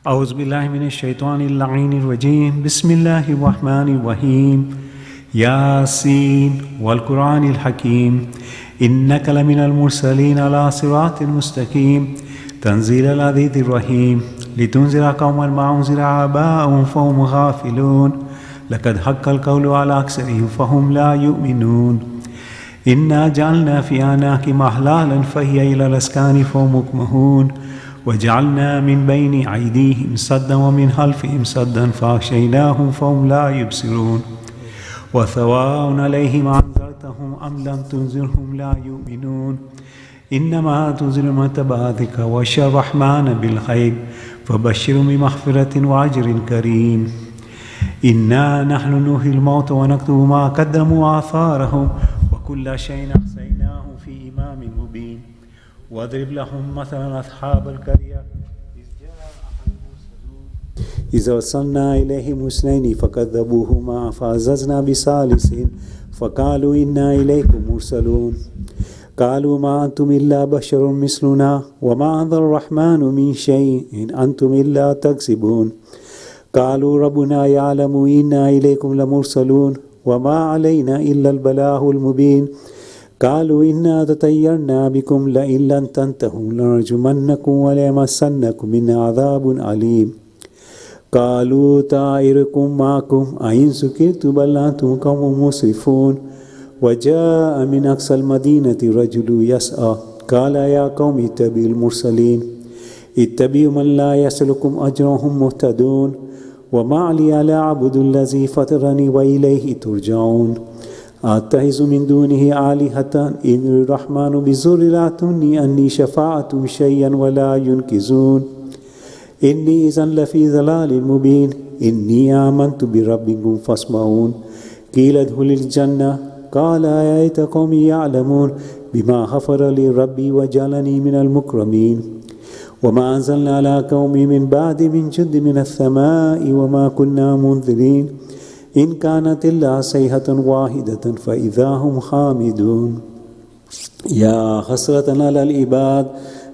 أعوذ بالله من الشيطان اللعين الرجيم. بسم الله الرحمن الرحيم. ياسين والقرآن الحكيم إنك لمن المرسلين على صراط مستقيم تنزيل العزيز الرحيم لتنذر قوما ما أنذر آباؤهم فهم غافلون لقد حق القول على أكثرهم فهم لا يؤمنون. إنا جعلنا في أعناقهم أغلالا فهي إلى الأذقان فهم مقمحون وجعلنا من بين أيديهم سدا ومن خلفهم سدا فأغشيناهم فهم لا يبصرون. وسواء عليهم أنذرتهم أم لم تنذرهم لا يؤمنون. إنما تنذر من اتبع ذكر وخشى الرحمن بالغيب فبشرهم بمغفرة وأجر كريم. إنا نحن نحيي الموتى ونكتب ما قدموا وآثارهم وكل شيء أحصيناه في إمام مبين. واضرب لهم مثلا أصحاب القرية إذ أرسلنا إليهم اثنين فكذبوهما فعززنا بثالث فقالوا إنا إليكم مرسلون. قالوا ما أنتم إلا بشر مثلنا وما أنزل الرحمن من شيء إن أنتم إلا تكذبون. قالوا ربنا يعلم إنا إليكم لمرسلون وما علينا إلا البلاغ المبين. قالوا إنا تطيرنا بكم لئن لم تنتهوا لنرجمنكم وليمسنكم منا عذاب أليم. قالوا طائركم معكم أئن سكرتم بل أنتم قوم مسرفون. وجاء من أقصى المدينة رجل يسعى قال يا قوم اتبعوا المرسلين اتبعوا من لا يسألكم أجرهم مهتدون. وما لي لا أعبد الذي فطرني وإليه ترجعون. أتخذ من دونه آلهة إن الرحمن بضر لا تغني عني شفاعتهم شيئا ولا ينقذون. إني إذا لفي ضلال مبين. إني آمنت بربكم فاسمعون. قيل ادخل الجنة قال يا ليت قومي يعلمون بما غفر لي ربي وجعلني من المكرمين. وما أنزلنا على قومي من بعد من جند من السماء وما كنا منذرين إن كانت إلا صيحة واحدة فإذا هم خامدون. يا حسرة على العباد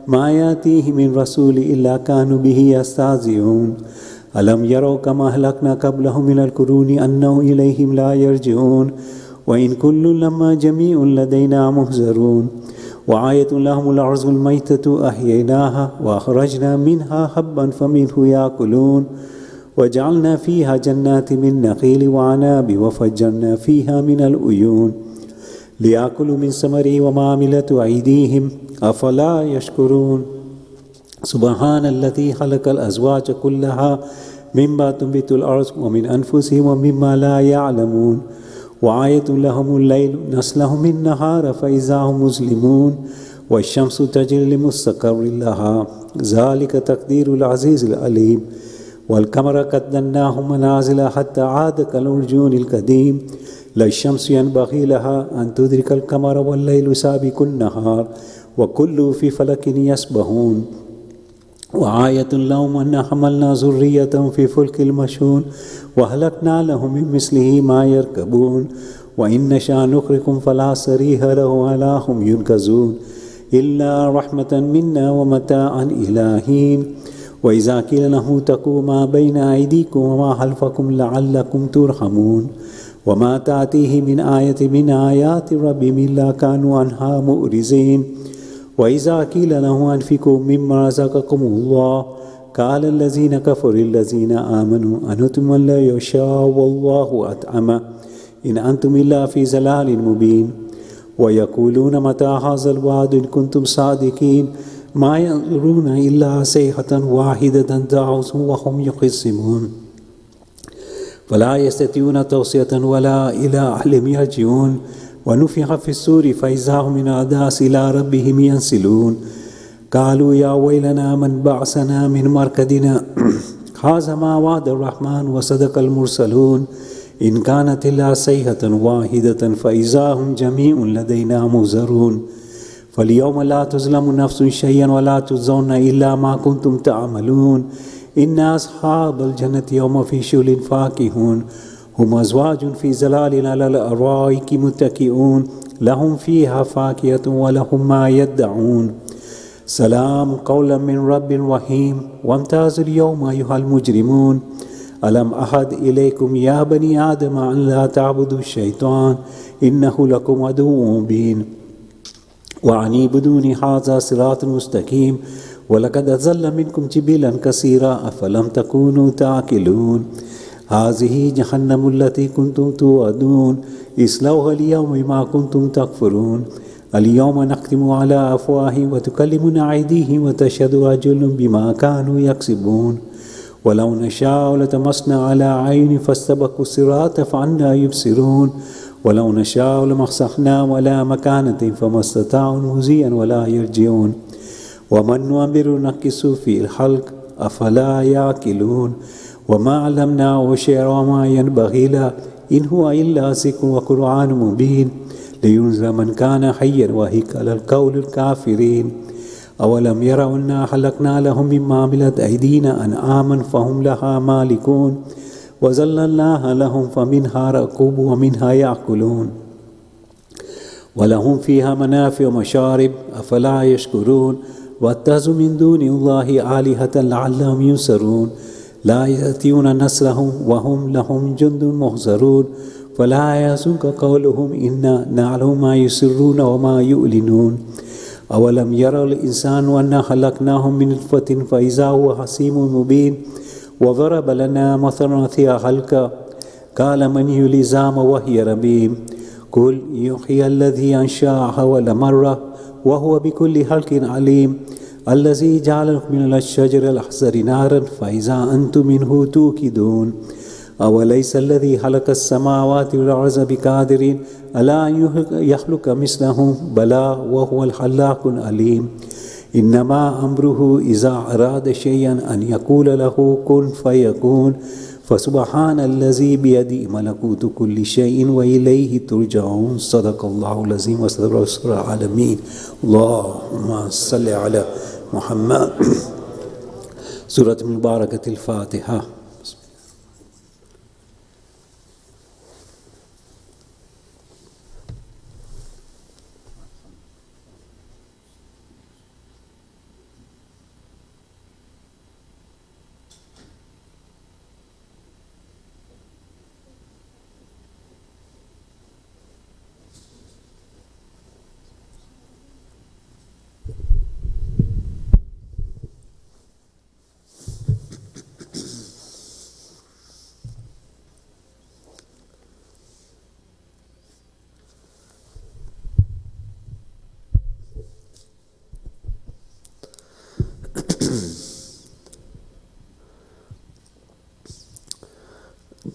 ما يأتيه من رسول إلا كانوا به يستهزئون. ألم يروا كما أهلكنا قبلهم من القرون أنه إليهم لا يرجعون. وإن كل لما جميع لدينا محضرون. وآية لهم الأرض الميتة أحييناها وأخرجنا منها حبا فمنه يأكلون. وجعلنا فيها جنات من نخيل وعناب وفجرنا فيها من العيون ليأكلوا من ثمره وما عملت أيديهم أفلا يشكرون. سبحان الذي خلق الأزواج كلها مما تنبت الأرض ومن أنفسهم ومما لا يعلمون. وآية لهم الليل نسلخ من النهار فإذا هم مظلمون. والشمس تجري لمستقر لها ذلك تقدير العزيز العليم. والقمر قدرناه منازل حتى عاد كالعرجون القديم. لا الشمس ينبغي لها أن تدرك القمر والليل سابق النهار وكل في فلك يسبحون. وآية لهم أن حملنا ذرية في فلك المشحون وأهلكنا لهم من مثله ما يركبون. وإن نشأ نغرقهم فلا صريخ له ولا هم ينقذون إلا رحمة منا ومتاعا إلى حين. وإذا قيل له اتقوا ما بين أيديكم وما خلفكم لعلكم ترحمون. وما تأتيه من آية من آيات ربهم إلا كانوا عنها مؤرزين. وإذا قيل له أنفقوا مما رزقكم الله قال الذين كفروا الذين آمنوا أنتم من لا يشاء والله أطعم إن أنتم إلا في ضلال مبين. ويقولون متى هذا الوعد إن كنتم صادقين ما ينظرون إلا صيحة واحدة دعوهم وهم يخصمون فلا يستطيعون توصية ولا إلى أهلهم يرجعون. ونفخ في الصور فإذا هم من الأجداث إلى ربهم ينسلون. قالوا يا ويلنا من بعثنا من مرقدنا هذا ما وعد الرحمن وصدق المرسلون إن كانت إلا صيحة واحدة فإذا هم جميع لدينا محضرون. فاليوم لا تظلم نفس شيئا ولا تجزون إلا ما كنتم تعملون. إن أصحاب الجنة يوم في شغل فاكهون هم أزواج في ظلال على الأرائك متكئون لهم فيها فاكهة ولهم ما يدعون. سلام قولا من رب رحيم وامتازوا اليوم أيها المجرمون ألم أحد إليكم يا بني آدم أن لا تعبدوا الشيطان إنه لكم عدو مبين وأن اعبدوني هذا صراط مستقيم ولقد أضل منكم جبلا كثيرا أفلم تكونوا تعقلون هذه جهنم التي كنتم توعدون اصلوها اليوم بما كنتم تكفرون اليوم نختم على أفواههم وتكلمنا أيديهم وتشهد أرجلهم بما كانوا يكسبون ولو نشاء لطمسنا على عين فاستبقوا الصراط فأنى يبصرون ولو نشاء لمسخناهم على مكانة فما استطاعوا مزيا ولا يرجعون ومن نؤمر نكس في الخلق أفلا يعقلون وما علمناه شعر وما ينبغي له إن هو إلا ذكر وقرآن مبين لينذر من كان حيا وهيك على القول الكافرين أولم يروا أنا خلقنا لهم مما عملت أيدينا أنعاما فهم لها مالكون وذللناها لهم فمنها ركوبوا ومنها يأكلون ولهم فيها منافع ومشارب أفلا يشكرون واتخذوا من دون الله آلهة لعلهم ينصرون لا يأتون نصرهم وهم لهم جند محضرون فلا يحزنك قولهم إنا نعلم ما يسرون وما يعلنون أولم يرى الإنسان أنا خلقناهم من نطفة فإذا هو خصيم مبين وضرب لنا مثلا في خلقه قال من يحيي العظام وهي رميم قل يحيي الذي أنشأها أول مرة وهو بكل خلق عليم الذي جعل لكم من الشجر الأخضر نارا فإذا أنتم منه توقدون أوليس الذي خلق السماوات والأرض بقادر ألا أن يخلق مثلهم بلى وهو الخلاق العليم إنما أمره إذا أراد شيئا أن يقول له كن فيكون فسبحان الذي بيده ملكوت كل شيء وإليه ترجعون صدق الله العظيم وصدق رسول العالمين اللهم صل على محمد سورة المباركة الفاتحة.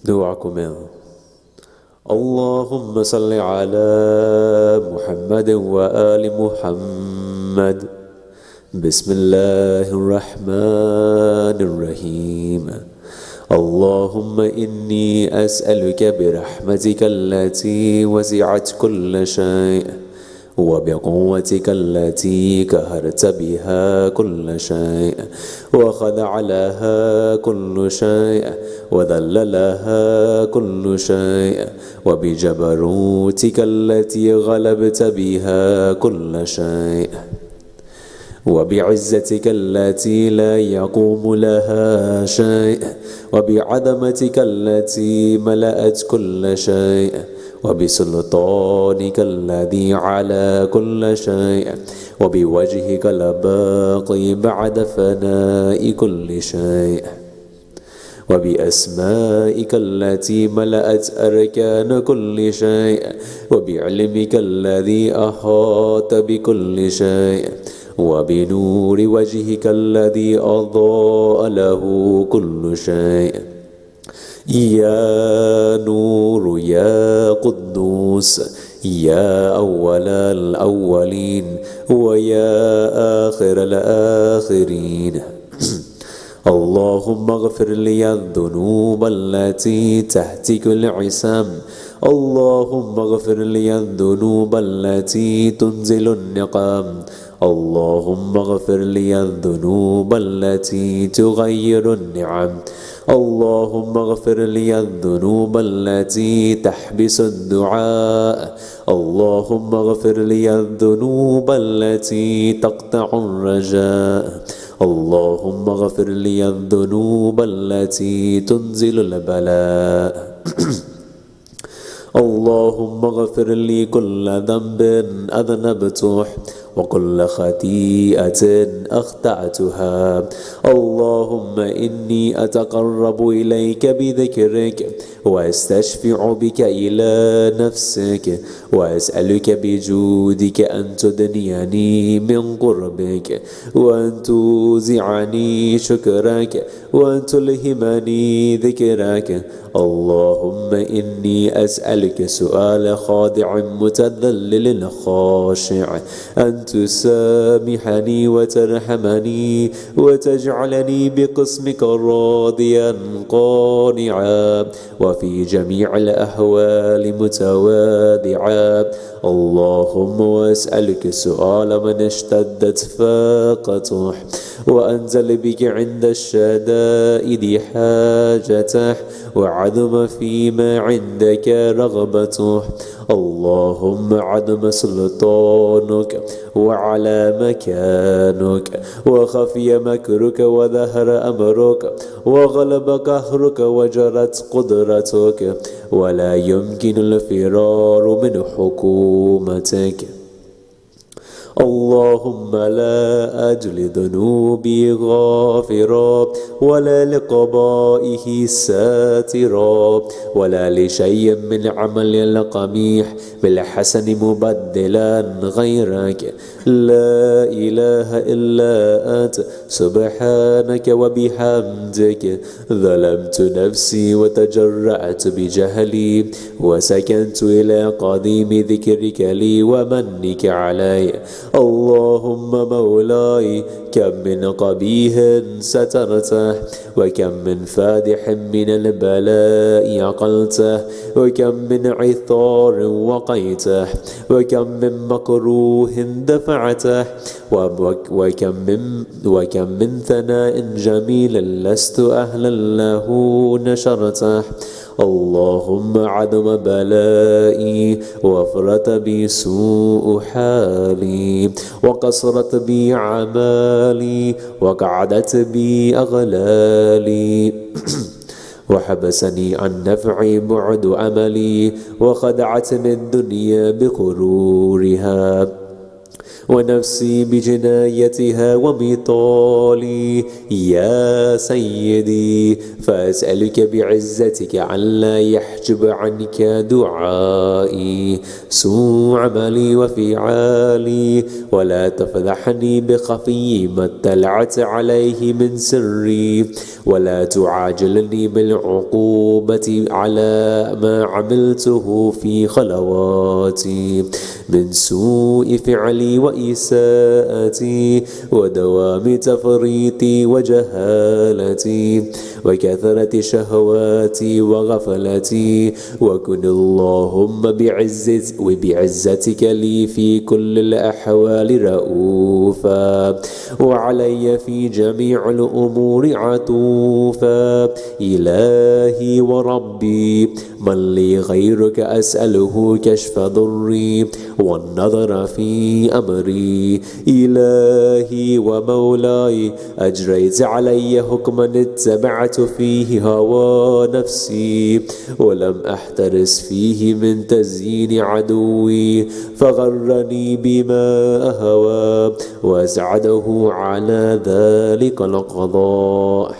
دعاكم اللهم صل على محمد وآل محمد. بسم الله الرحمن الرحيم. اللهم إني أسألك برحمتك التي وسعت كل شيء وبقوتك التي قهرت بها كل شيء وخضع لها كل شيء وذل لها كل شيء وبجبروتك التي غلبت بها كل شيء وبعزتك التي لا يقوم لها شيء وبعظمتك التي ملأت كل شيء وبسلطانك الذي على كل شيء وبوجهك الباقي بعد فناء كل شيء وبأسمائك التي ملأت أركان كل شيء وبعلمك الذي أحاط بكل شيء وبنور وجهك الذي أضاء له كل شيء. يا نور يا قدوس يا أول الأولين ويا آخر الآخرين. اللهم اغفر لي الذنوب التي تهتك العصام. اللهم اغفر لي الذنوب التي تنزل النقام. اللهم اغفر لي الذنوب التي تغير النعم. اللهم اغفر لي الذنوب التي تحبس الدعاء. اللهم اغفر لي الذنوب التي تقطع الرجاء. اللهم اغفر لي الذنوب التي تنزل البلاء. اللهم اغفر لي كل ذنب أذنبته وكل خطيئة أخطأتها. اللهم إني أتقرب إليك بذكرك وأستشفع بك إلى نفسك وأسألك بجودك أن تدنيني من قربك وأن توزعني شكرك وأن تلهمني ذكرك. اللهم إني أسألك سؤال خاضع متذلل خاشع أن تسامحني وترحمني وتجعلني بقسمك راضيا قانعا وفي جميع الأحوال متواضعا. اللهم وأسألك سؤال من اشتدت فاقته وأنزل بك عند الشدائد حاجته وعظم فيما عندك رغبته. اللهم عظم سلطانك وعلى مكانك وخفي مكرك وظهر أمرك وغلب قهرك وجرت قدرتك ولا يمكن الفرار من حكومتك. اللهم لا أجل ذنوبي غافرا ولا لقضائه ساترا ولا لشيء من عمل القبيح بالحسن مبدلا غيرك. لا إله إلا أنت سبحانك وبحمدك ظلمت نفسي وتجرأت بجهلي وسكنت إلى قديم ذكرك لي ومنك علي. اللهم مولاي كم من قبيح سترته وكم من فادح من البلاء عقلته وكم من عثار وقيته وكم من مكروه دفعته وكم من ثناء جميل لست أهلا له نشرته. اللهم عدم بلائي وفرت بي سوء حالي وقصرت بي عمالي وقعدت بي أغلالي وحبسني عن نفعي بعد أملي وخدعتني الدنيا بغرورها ونفسي بجنايتها ومطالي. يا سيدي فأسألك بعزتك ألا يحجب عنك دعائي سوء عملي وفعالي ولا تفضحني بخفي ما اطلعت عليه من سري ولا تعاجلني بالعقوبة على ما عملته في خلواتي من سوء فعلي وإساءتي ودوام تفريطي وجهالتي وكثرة شهواتي وغفلتي. وكن اللهم بعزتك لي في كل الأحوال رؤوفا وعلي في جميع الأمور عطوفا. إلهي وربي من لي غيرك أسأله كشف ضري والنظر في أمري. إلهي ومولاي أجريت علي حكما اتبعت فيه هوى نفسي ولم أحترس فيه من تزيين عدوي فغرني بما أهوى وأسعده على ذلك القضاء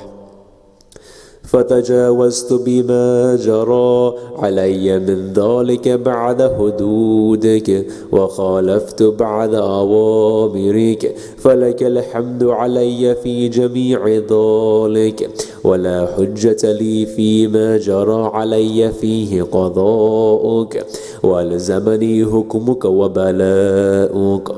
فتجاوزت بما جرى علي من ذلك بعد حدودك وخالفت بعد أوامرك فلك الحمد علي في جميع ذلك ولا حجة لي فيما جرى علي فيه قضاؤك والزمني حكمك وبلاؤك.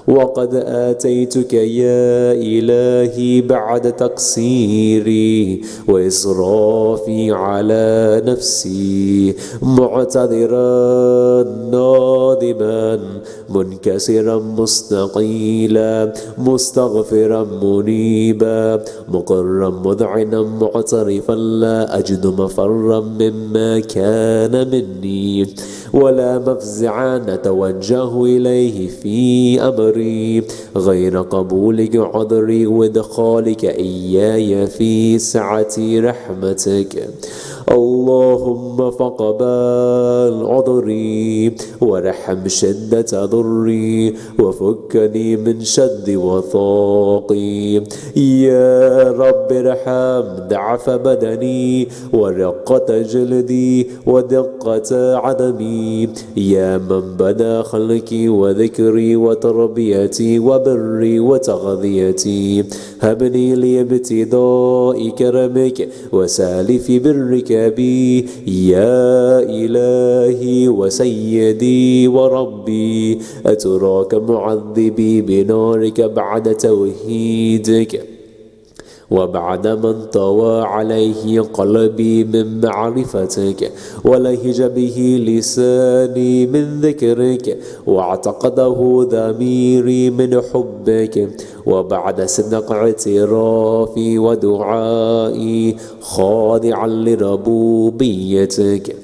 وقد آتيتك يا إلهي بعد تقصيري وإسرافي على نفسي، معتذرا نادما منكسرا مستقيلا مستغفرا منيبا مقرا مذعنا معترفا، لا أجد مفرا مما كان مني ولا مفزعا نتوجه إليه في أمري غير قبولك عذري وإدخالك إياي في سعة رحمتك. اللهم فقبل عذري وارحم شدة ضري وفكني من شد وثاقي. يا رب ارحم ضعف بدني ورقة جلدي ودقة عدمي، يا من بدا خلقي وذكري وتربيتي وبري وتغذيتي. هبني لابتداء كرمك وسالف برك بي يا إلهي وسيدي وربي. أتراك معذبي بنارك بعد توحيدك وبعد من طوى عليه قلبي من معرفتك ولهج به لساني من ذكرك واعتقده ضميري من حبك، وبعد صدق اعترافي ودعائي خاضعا لربوبيتك.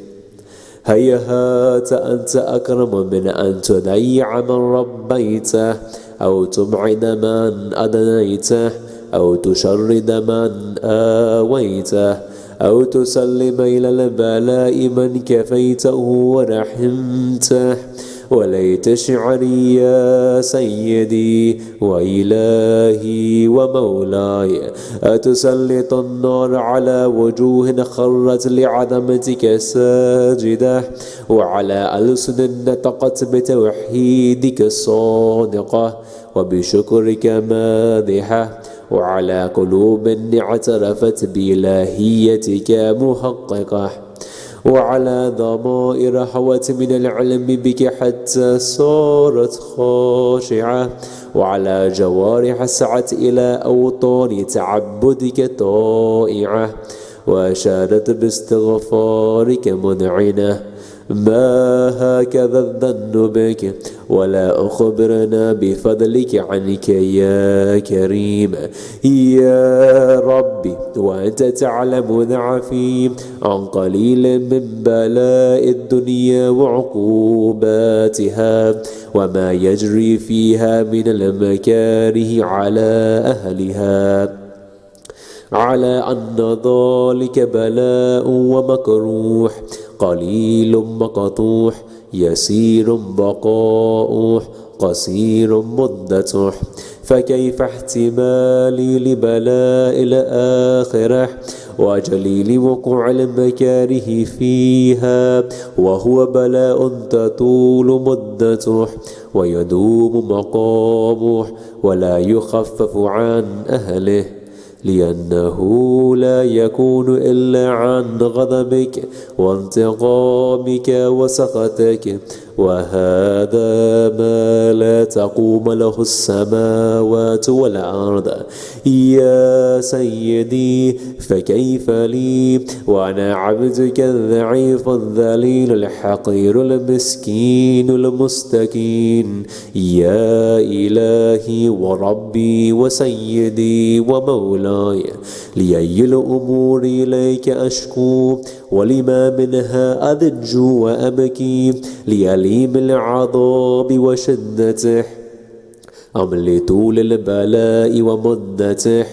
هيهات أنت أكرم من أن تضيع من ربيته أو تبعد من أدنيته أو تشرد من آويته أو تسلم إلى البلاء من كفيته ورحمته. وليت شعري يا سيدي وإلهي ومولاي أتسلط النار على وجوه خرت لعظمتك ساجدة وعلى ألسن نطقت بتوحيدك الصادقة وبشكرك مادحة وعلى قلوب اعترفت بإلهيتك محققة وعلى ضمائر حوت من العلم بك حتى صارت خاشعة وعلى جوارح سعت إلى أوطان تعبدك طائعة وأشارت باستغفارك مذعنة. ما هكذا الظن بك ولا أخبرنا بفضلك عنك يا كريم يا ربي، وأنت تعلم ضعفي عن قليل من بلاء الدنيا وعقوباتها وما يجري فيها من المكاره على أهلها، على أن ذلك بلاء ومكروه قليل مقطوع يسير بقاؤه قصير مدته. فكيف احتمالي لبلاء الآخرة وجليل وقوع المكاره فيها وهو بلاء تطول مدته ويدوم مقامه ولا يخفف عن أهله، لأنه لا يكون إلا عن غضبك وانتقامك وسخطك، وهذا ما لا تقوم له السماوات والأرض. يا سيدي فكيف لي وأنا عبدك الضعيف الذليل الحقير المسكين المستكين. يا إلهي وربي وسيدي ومولاي، لأي الأمور إليك أشكو ولما منها أضج وأبكي، لأليم العذاب وشدته أم لطول البلاء ومدته،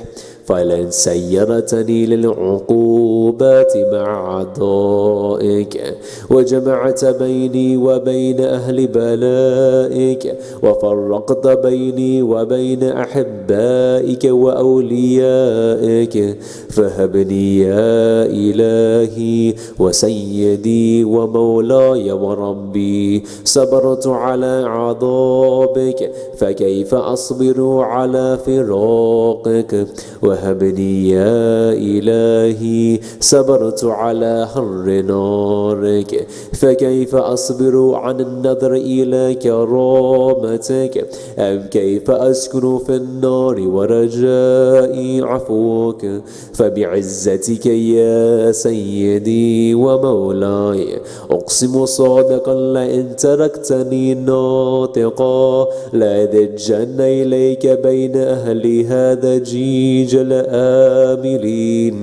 فلن سيرتني للعقوبات مع عطائك وجمعت بيني وبين أهل بلائك وفرقت بيني وبين أحبائك وأوليائك، فهبني يا إلهي وسيدي ومولاي وربي. صبرت على عذابك فكيف أصبر على فراقك، وهب لي يا إلهي صبرت على حر نارك، فكيف أصبر عن النظر إلى كرامتك؟ أم كيف أسكن في النار ورجائي عفوك؟ فبعزتك يا سيدي ومولاي أقسم صادقا لئن تركتني ناطقا لأدجن إليك بين أهل هذا جيج الآملين،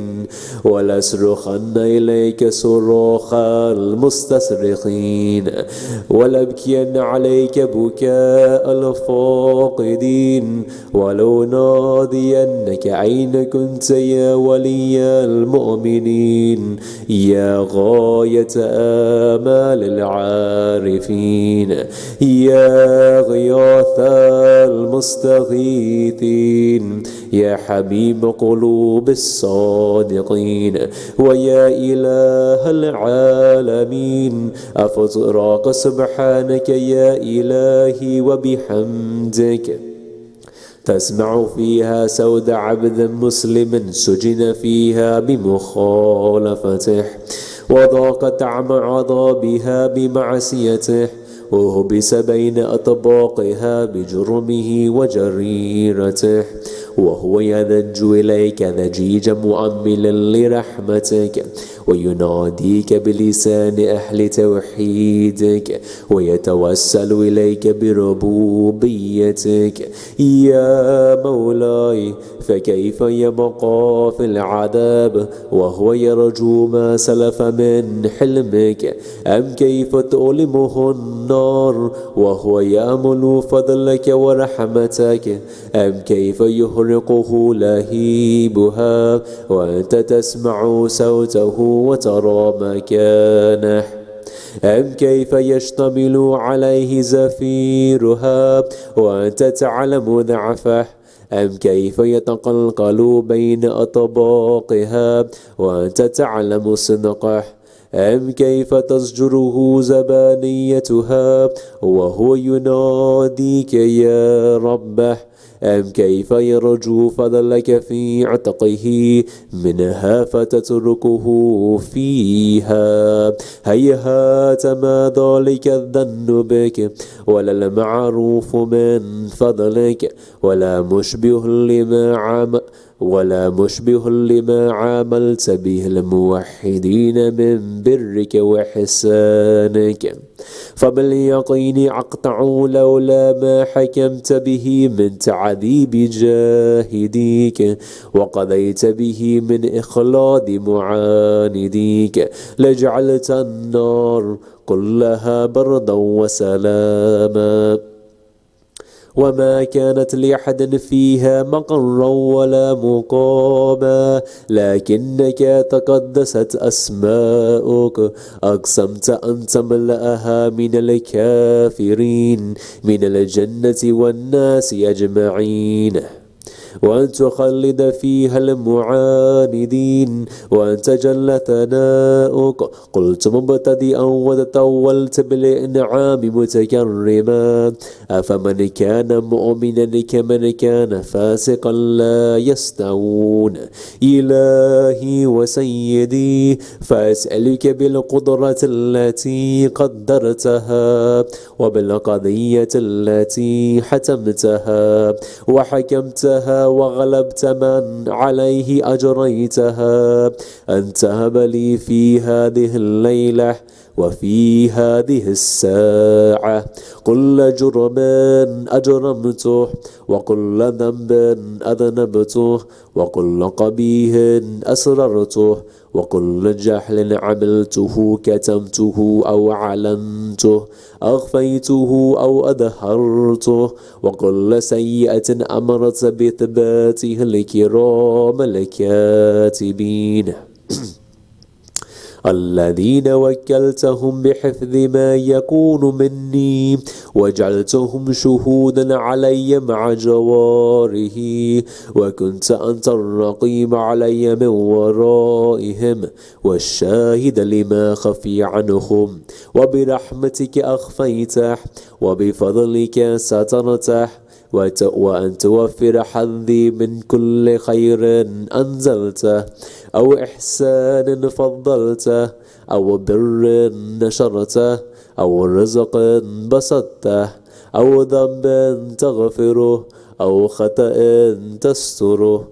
ولأصرخن إليك صراخ المستصرخين، ولأبكين عليك بكاء الفاقدين، ولو نادينك أين كنت يا ولي المؤمنين، يا غاية آمال العارفين، يا غياث المستغيثين، يا حبيب قلوب الصادقين، ويا إله العالمين. أفطراك سبحانك يا إلهي وبحمدك تسمع فيها سود عبد مسلم سجن فيها بمخالفته، وضاق طعم عذابها بمعصيته، وهبس بين أطباقها بجرمه وجريرته، وهو يذج إليك ذجيج مؤملا لرحمتك، ويناديك بلسان أهل توحيدك، ويتوسل إليك بربوبيتك. يا مولاي فكيف يبقى في العذاب وهو يرجو ما سلف من حلمك؟ أم كيف تؤلمه النار وهو يأمل فضلك ورحمتك؟ أم كيف يهرقه لهيبها وأنت تسمع صوته وترى مكانه؟ أم كيف يشتمل عليه زفيرها وأنت تعلم ضعفه؟ أم كيف يتقلقل بين أطباقها وأنت تعلم صدقه؟ أم كيف تزجره زبانيتها وهو يناديك يا ربه؟ أم كيف يرجو فضلك في عتقه منها فتتركه فيها؟ هيهات ما ذلك الظن بك، ولا المعروف من فضلك، ولا مشبه لما عاملت به الموحدين من برك وحسانك. فباليقين أقطع لولا ما حكمت به من تعذيب جاهديك، وقضيت به من إخلاد معانديك، لجعلت النار كلها بردا وسلاما، وما كانت لأحد فيها مقرا ولا مقاما، لكنك تقدست أسماؤك أقسمت أن تملأها من الكافرين من الجنة والناس أجمعين، وأن تخلد فيها المعاندين، وأن تجل ثناؤك. قلت مبتدئا وتطولت بالإنعام متكرما، أفمن كان مؤمنا كمن كان فاسقا لا يستوون. إلهي وسيدي فأسألك بالقدرة التي قدرتها وبالقضية التي حتمتها وحكمتها وغلبت من عليه أجريتها، أن تهب لي في هذه الليلة وفي هذه الساعة كل جرم أجرمته، وكل ذنب أذنبته، وكل قبيح أسررته، وكل جهل عملته كتمته أو علنته، أخفيته أو أظهرته، وكل سيئة أمرت بإثباته الكرام الكاتبين الذين وكلتهم بحفظ ما يكون مني، وجعلتهم شهودا علي مع جواره، وكنت أنت الرقيب علي من ورائهم والشاهد لما خفي عنهم، وبرحمتك أخفيته وبفضلك سترته، وأن توفر حظي من كل خير أنزلته أو إحسان فضلته أو بر نشرته أو رزق بسطته أو ذنب تغفره أو خطأ تستره.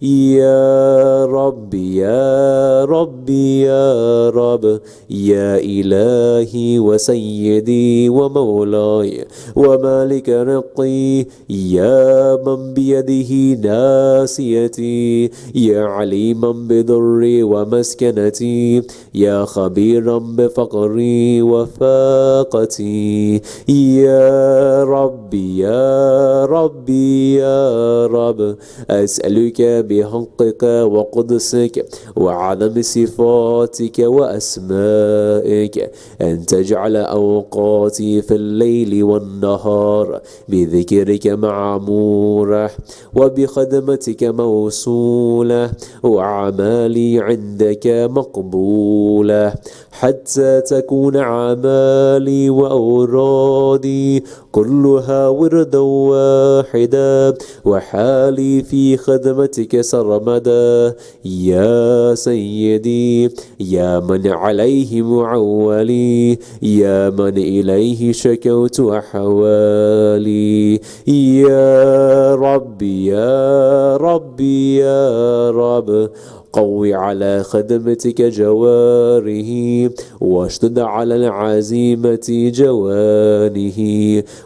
يا ربي يا ربي يا رب، يا إلهي وسيدي ومولاي ومالك رقي، يا من بيده ناسيتي، يا عليما بضري ومسكنتي، يا خبيرا بفقري وفاقتي. يا ربي يا ربي يا رب، أسألك بحقك وقدسك وعظم صفاتك وأسمائك أن تجعل أوقاتي في الليل والنهار بذكرك معمورة وبخدمتك موصولة وأعمالي عندك مقبولة، حتى تكون أعمالي وأورادي كلها وردا واحدا وحالي في خدمتك سرمدا. يا سيدي، يا من عليه معولي، يا من إليه شكوت أحوالي. يا ربي يا ربي يا رب، قوي على خدمتك جواره واشدد على العزيمة جوانه،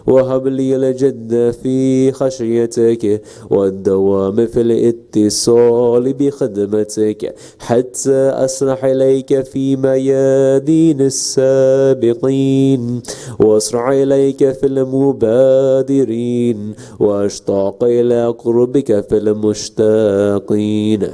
وهب لي الجد في خشيتك والدوام في الاتصال بخدمتك حتى أسرح إليك في ميادين السابقين وأسرع إليك في المبادرين وأشتاق إلى قربك في المشتاقين،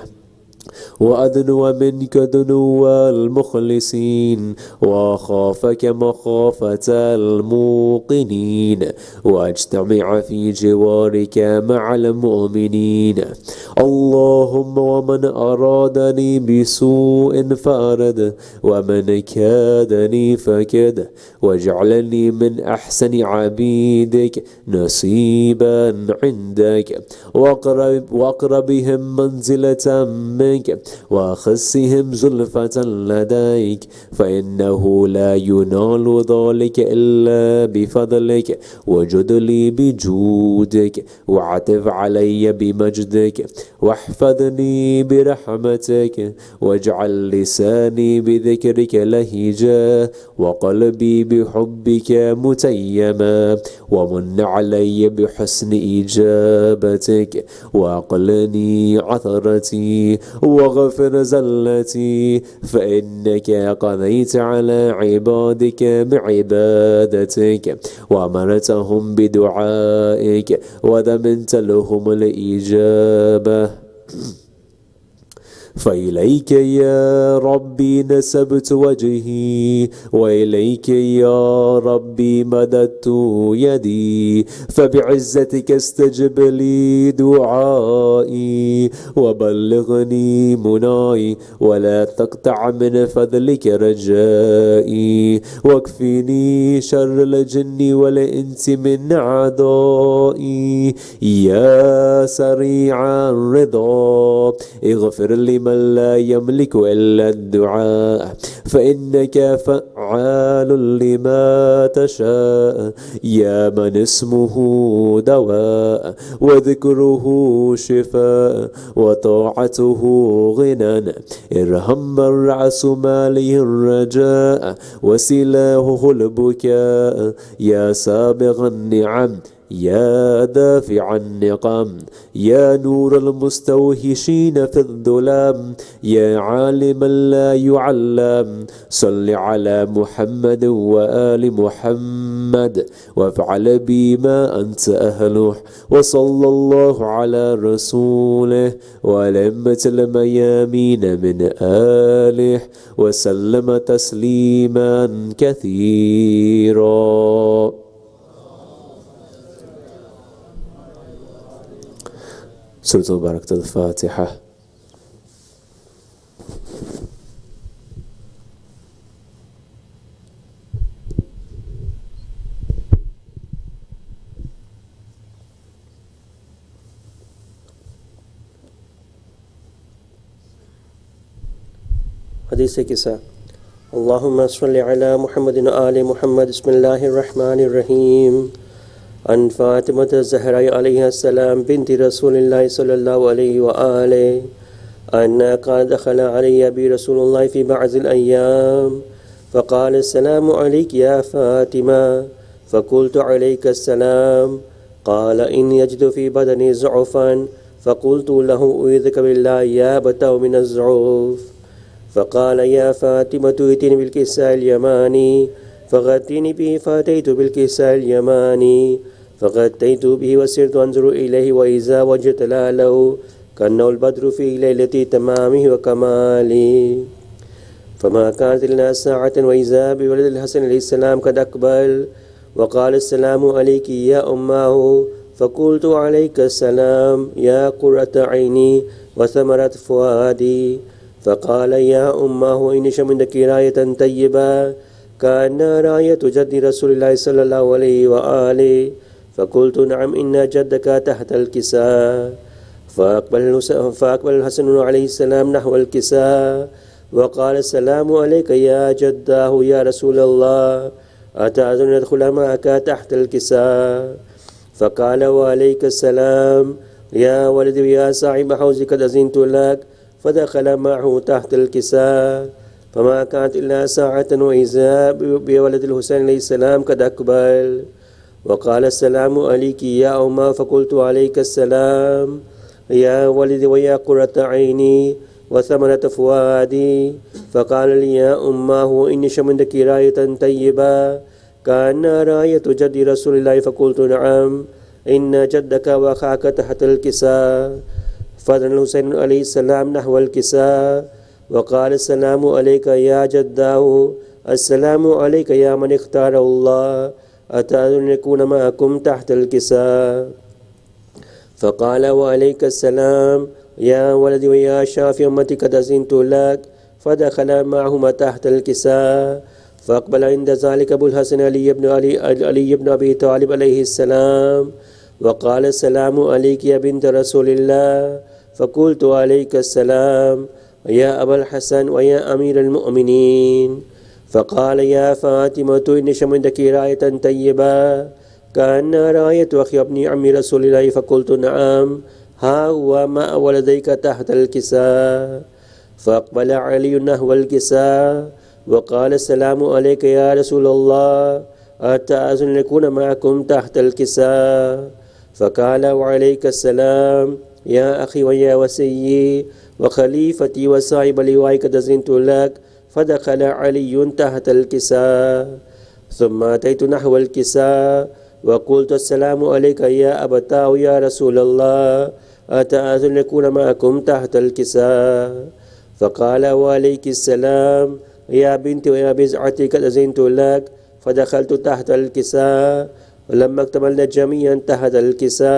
وأدنو منك دنو المخلصين وأخافك مخافة الموقنين وأجتمع في جوارك مع المؤمنين. اللهم ومن أرادني بسوء فأرد ومن كادني فكد، واجعلني من أحسن عبيدك نصيبا عندك وأقربهم منزلة منك وأخسهم زلفة لديك، فإنه لا ينال ذلك إلا بفضلك، وجد لي بجودك وعتف علي بمجدك واحفظني برحمتك، واجعل لساني بذكرك لهجا وقلبي بحبك متيما، ومن علي بحسن إجابتك وأقلني عثرتي واغفر زلتي، فإنك قضيت على عبادك بعبادتك وأمرتهم بدعائك وضمنت لهم الإجابة. فإليك يا ربي نسبت وجهي، وإليك يا ربي مددت يدي، فبعزتك استجب لي دعائي وبلغني مناي، ولا تقطع من فضلك رجائي، واكفني شر الجن والإنس من أعدائي. يا سريع الرضا، اغفر لمن لا يملك إلا الدعاء، فإنك فعال لما تشاء. يا من اسمه دواء وذكره شفاء وطاعته غنى، ارحم من رأس ماله الرجاء وسلاحه البكاء. يا سابغ النعم، يا دافع النقم، يا نور المستوحشين في الظلام، يا عالما لا يعلم، صل على محمد وآل محمد وافعل بي ما أنت أهله، وصلى الله على رسوله والأئمة الميامين من آله وسلم تسليما كثيرا. سورة بركة الفاتحة. हदीस किस्सा अल्लाहुम्मा सल्लि अला मुहम्मदिन व आलि मुहम्मद बिस्मिल्लाहिर रहमानिर रहीम अन फातिमत ज़हरा अलैहिस्सलाम बिन्ति रसूलिल्लाह सल्लल्लाहु अलैहि व आलिहि अन्ना क़ाल दख़ल अलैया बि रसूलुल्लाह फ़ी बअज़िल अय्याम फ़क़ाल अस्सलामु अलैकी या फ़ातिमा फ़क़ुल्तु अलैका अस्सलाम क़ाल इन्नी अजिदु फ़ी बदनी ज़ुअफ़न फ़क़ुल्तु लहु उईज़ुका बिल्लाहि या अबता मिन अज़्ज़ुअफ़ फ़क़ाल या फ़ातिमा इतिनी बिल्किस्साइ अल-यमानी फ़ग़त्तीनी बिही फ़अतैतु बिल्किस्साइ अल-यमानी फ़ग़त्तैतु बिही वसिरतु अंज़ुरु इलैहि व इज़ा वजदtu लहु कन्नहुल बद्रु फ़ी लैलति तमामिहि व कमालिहि फ़मा कानत इल्ला साअतन व इज़ा बिवलदिल हसन अलैहिस्सलाम क़द अक़बल व क़ाल अस्सलामु अलैकी या उम्महु फ़क़ुल्तु अलैका अस्सलाम या क़ुर्रता ऐनी व समरत फ़ुआदी फ़क़ाल या उम्महु इन्नी शमिंदकी रायतन तय्यबा कान्ना रायतु जद्दी रसूलिल्लाह सल्लल्लाहु अलैहि व आलिहि फ़क़ुल्तु नअम इन्ना जद्दका तहतल किसा फ़अक़बल हसन अलैहिस्सलाम नहवल किसा व क़ाल अस्सलामु अलैका या जद्दाहु या रसूलल्लाह अतअज़ुनु अदख़ुल मअका तहतल किसा फ़क़ाल व अलैका अस्सलाम या वलदी या साहिब हौज़ि क़द अज़िनतु लक फ़दख़ल मअहु तहतल किसा फ़मा कानत इल्ला साअतन व इज़ा बिवलदिल हुसैन अलैहिस्सलाम क़द अक़बल व क़ाल अस्सलामु अलैकी या उम्मा फ़क़ुल्तु अलैका अस्सलाम या वलदी व या क़ुर्रता ऐनी व समरत फ़ुआदी फ़क़ाल लि या उम्महु इन्नी शमिंदकी रायतन तय्यबा कान्ना रायतु जद्दी रसूलिल्लाह फ़क़ुल्तु नअम इन्ना जद्दका व अख़ाका तहतल किसा फ़दल हुसैन अलैहिस्सलाम नहवल किसा व क़ाल अस्सलामु अलैका या जद्दाहु अस्सलामु अलैका या मन इख़्तारहुल्लाह अतअज़ुनु यकून मअकुम तहतल किसा फ़क़ाल व अलैका अस्सलाम या वलदी व या शाफ़ी उम्मती क़द अज़िनतु लक फ़दख़ल मअहुमा तहतल किसा फ़अक़बल इंद ज़ालिका अबुल हसन अली इब्न अबी तालिब अलैहिस्सलाम व क़ाल अस्सलामु अलैकी या बिन्त रसूलिल्लाह फ़क़ुल्तु अलैका अस्सलाम या अबल हसन व या अमीरल मुअमिनीन फ़क़ाल या फ़ातिमतु इन्नी शमिंदकी रायतन तय्यबा कान्ना रायतु अख़ी अब्नी अम्मी रसूलिल्लाह फ़क़ुल्तु नअम हा हुवा मअ वलदैका तहतल किसा फ़अक़बल अली नहवल किसा व क़ाल अस्सलामु अलैका या रसूलल्लाह अतअज़ुनु यकून मअकुम तहतल किसा फ़क़ाल व अलैका अस्सलाम या अख़ी व या वसिय्यी व ख़लीफ़ती व साहिब लिवाइ क़द अज़िनतु लक फ़दख़ल अली तहतल किसा सुम्मा अतैतु नहवल किसा व क़ुल्तु अस्सलामु अलैका या अबता या रसूलल्लाह अतअज़ुनु यकून मअकुम तहतल किसा फ़क़ाल व अलैकी अस्सलाम या बिन्ती व या बिज़अती क़द अज़िनतु लक फ़दख़लतु तहतल किसा फ़लम्मा इक्तमलना जमीअन तहतल किसा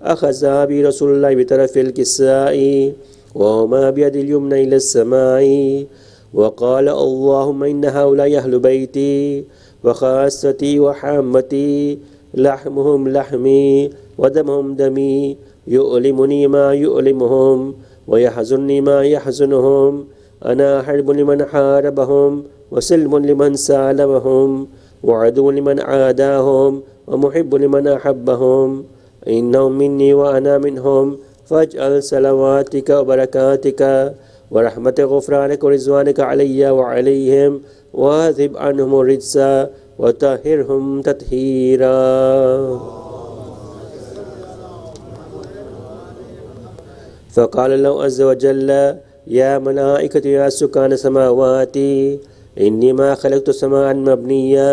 अख़ज़ा बि रसूलुल्लाह बितरफ़िल किस्साइ व हुमा बियदिल यमना इला अस्समाइ व क़ाल अल्लाहुम्मा इन्न हाउलाइ अहलु बैती व ख़ास्सती व हाम्मती लहमुहुम लहमी व दमुहुम दमी युअलिमुनी मा युअलिमुहुम व यहज़ुन्नी मा यहज़ुनुहुम अना हर्बुन लिमन हारबहुम व सिल्मुन लिमन सालमहुम व अदुव्वुन लिमन आदाहुम व मुहिब्बुन लिमन अहब्बहुम इन्नहुम मिन्नी व अना मिनहुम फ़ज्अल सलवातिका व बरकातिका व रहमत ग़ुफ़रानिका व रिज़वानिका अलैया व अलैहिम व अज़िब अन्हुम रिज्सा व तहिरहुम तत्हीरा। फ़क़ाल अल्लाहु अज़्ज़ व जल्ल या मलाइकती या सुकान समावाती इन्नी मा ख़लक़तु समाअन मबनिया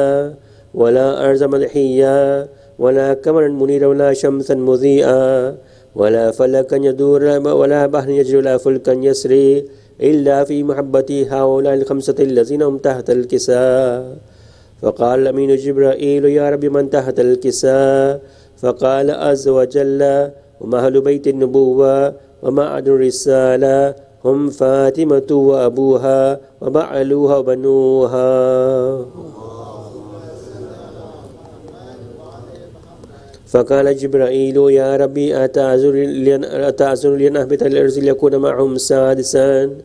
वला अर्ज़ मदहिया वला क़मरन मुनीरा वला शम्सन मुज़ीआ वला फ़लकन यदूर वला बहरन यजरी वला फ़ुल्कन यसरी इल्ला फ़ी महब्बती हाउलाइल ख़म्सति लज़ीना हुम तहतल किसा फ़क़ाल अमीनु जिब्राईल या रब्बी मन तहतल किसा फ़क़ाल अज़्ज़ व जल्ल हुम अहलु बैतिन नबुव्वा व मअदनुर रिसाला हम फ़ातिमतु व अबूहा व बअलूहा व बनूहा। फ़क़ाल जिब्राईल या रब्बी अतअज़ुनु लिअन अहबित अल-अर्ज़ लियकून मअहुम सादिसन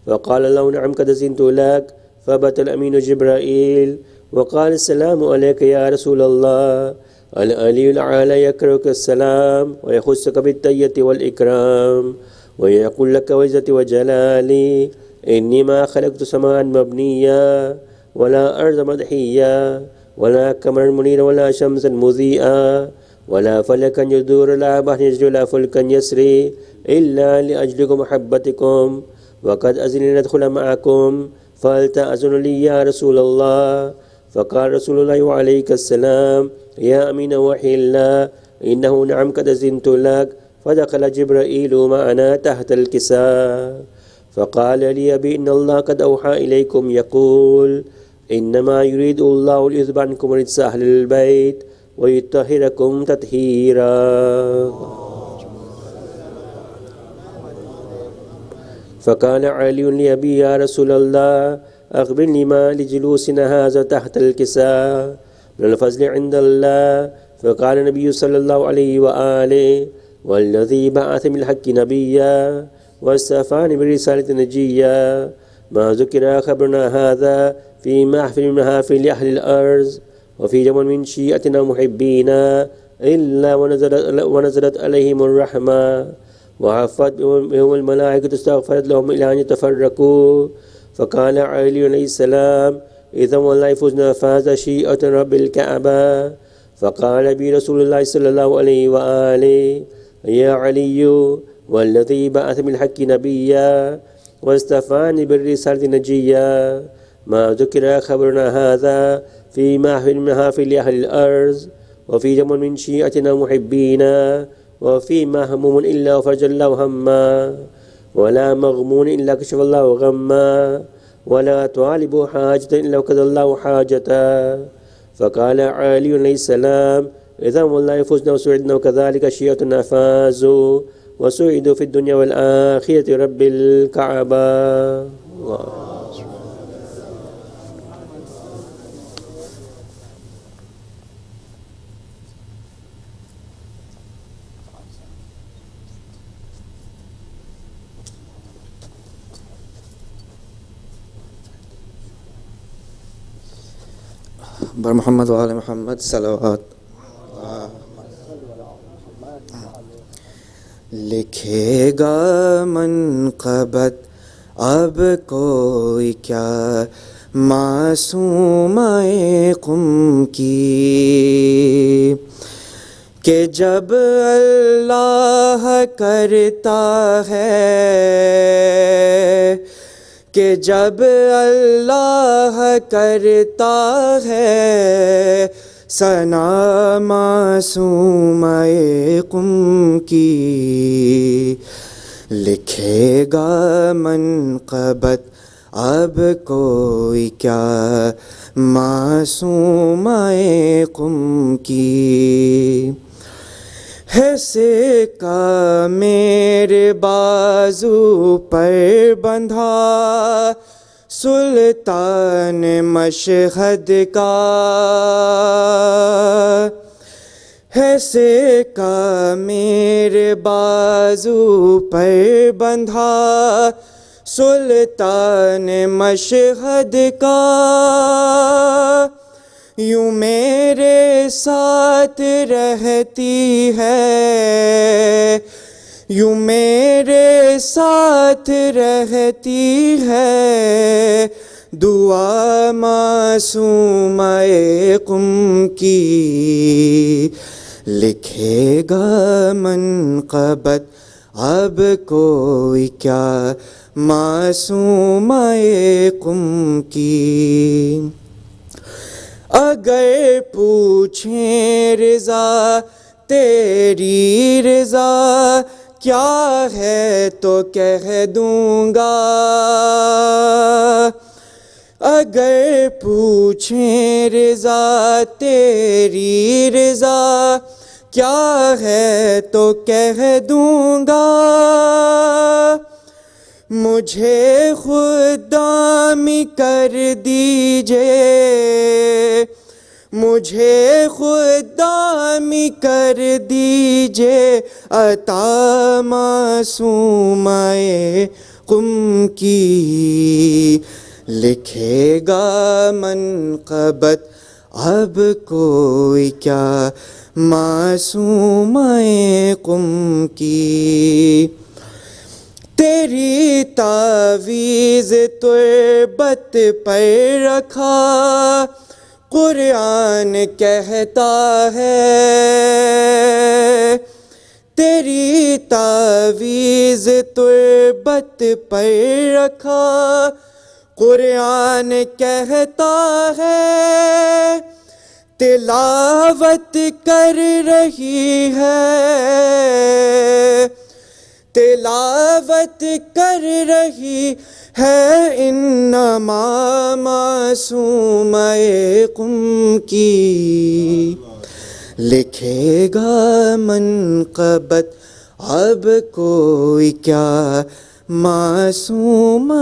فقال له نعم قد أذنت لك. فبت الأمين جبرائيل وقال السلام عليك يا رسول الله. العلي الأعلى يكرهك السلام ويخصك بالتحية والإكرام ويقول لك وعزتي وجلالي إني ما خلقت سماء مبنيا ولا أرض مدحيا ولا قمرا منيرا ولا شمسا مضيئا ولا فلكا يدور ولا بحر يجري ولا فلكا يسري إلا لأجلكم محبتكم وقد أذن ندخل معكم فهل تأذن لي يا رسول الله؟ فقال رسول الله وعليك السلام يا أمين وحي الله إنه نعم قد أذنت لك. فدخل جبرائيل معنا تحت الكساء فقال لي أبي إن الله قد أوحى إليكم يقول إنما يريد الله ليذهب عنكم رجس أهل البيت ويطهركم تطهيرا. فقال علي لأبي يا رسول الله أخبرني ما لجلوسنا هذا تحت الكساء من الفضل عند الله. فقال النبي صلى الله عليه وآله والذي بعث بالحق نبيا واستعفاني بالرسالة نجيا ما ذكر خبرنا هذا في محفل من محافل أهل الأرض وفي جمع من شيعتنا محبينا إلا ونزلت عليهم الرحمة وعفت بهم الملائكة استغفرت لهم إلى أن يتفرقوا. فقال علي عليه السلام إذا والله فزنا فاز شيعة رب الكعبة. فقال بي رسول الله صلى الله عليه وآله يا علي والذي بعث بالحق نبيا واستفاني بالرسالة نجيا ما ذكر خبرنا هذا في محافل أهل الأرض وفي جمع من شيعتنا محبينا وفي مهموم إلا فرج الله هما ولا مغمون إلا كشف الله غما ولا طالب حاجة إلا وقضى الله حاجته. فقال علي عليه السلام إذا والله فزنا وسعدنا وكذلك شيعتنا فازوا وسعدوا في الدنيا والآخرة رب الكعبة. بر محمد وآل محمد صلوات. لکھے گا منقبت اب کوئی کیا معصومۂ قم کی کہ جب اللہ کرتا ہے کہ جب اللہ کرتا ہے ثنا معصومۂ قم کی لکھے گا منقبت اب کوئی کیا معصومۂ قم کی ہے سکہ میرے بازو پر بندھا سلطان مشہد کا ہے سکہ میرے بازو پر بندھا سلطان مشہد کا یوں میرے ساتھ رہتی ہے یوں میرے ساتھ رہتی ہے دعا معصومۂ قم کی لکھے گا منقبت اب کوئی کیا معصومۂ قم کی اگر پوچھیں رضا تیری رضا کیا ہے تو کہہ دوں گا اگر پوچھیں رضا تیری رضا کیا ہے تو کہہ دوں گا مجھے خدامی کر دیجئے مجھے خدامی کر دیجئے عطا معصومۂ قم کی، لکھے گا منقبت اب کوئی کیا معصومۂ قم کی. تیری تعویذ تربت پر رکھا قرآن کہتا ہے، تیری تعویذ تربت پر رکھا قرآن کہتا ہے، تلاوت کر رہی ہے، تلاوت کر رہی ہے انما معصومۂ قم کی. لکھے گا منقبت اب کوئی کیا معصومۂ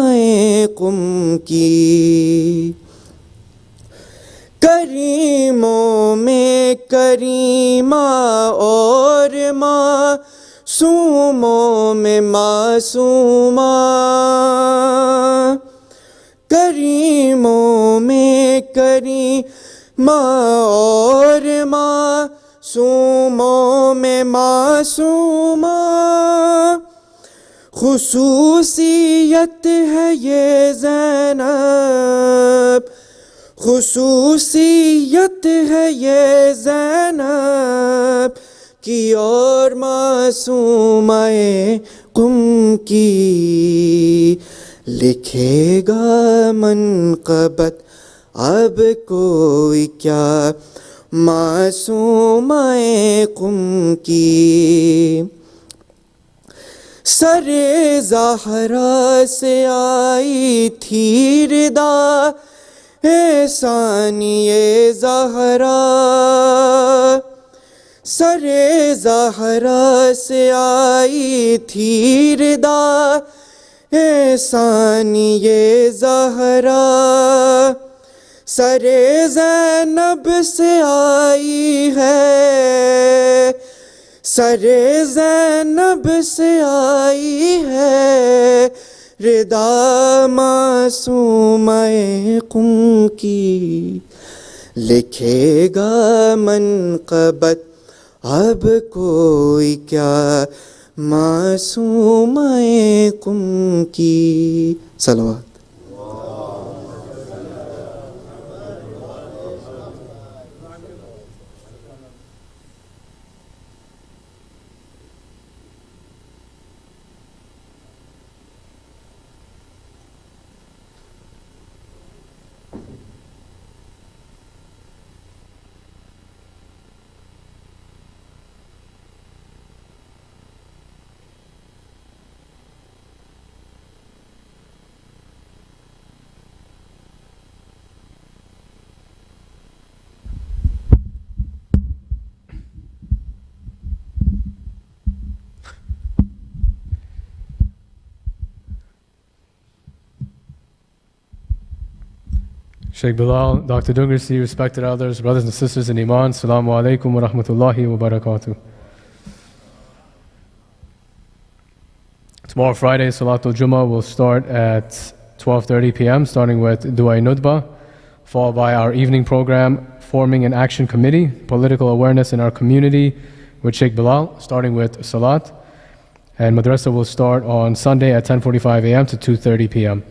قم کی. کریموں میں کریمہ اور معصوموں میں معصومہ، کریموں میں کریمہ اور معصوموں میں معصومہ. خصوصیت ہے یہ زینب، خصوصیت ہے یہ زینب کی اور معصومۂ قم کی. لکھے گا منقبت اب کوئی کیا معصومۂ قم کی. سر زہرا سے آئی تھی ردا ثانی زہرا، سر زہرا سے آئی تھی ردا ثانی زہرا، سر زینب سے آئی ہے، سر زینب سے آئی ہے ردا معصومۂ قم کی. لکھے گا منقبت اب کوئی کیا معصومۂ قم کی. صلوات. Sheikh Bilal, Dr. Dungarsi, respected elders, brothers and sisters in Iman, Assalamu alaikum wa rahmatullahi wa barakatuh. Tomorrow, Friday, Salatul Jummah will start at 12:30 p.m., starting with Du'a Nudba, followed by our evening program, Forming an Action Committee, Political Awareness in Our Community, with Sheikh Bilal, starting with Salat. And Madrasa will start on Sunday at 10:45 a.m. to 2:30 p.m.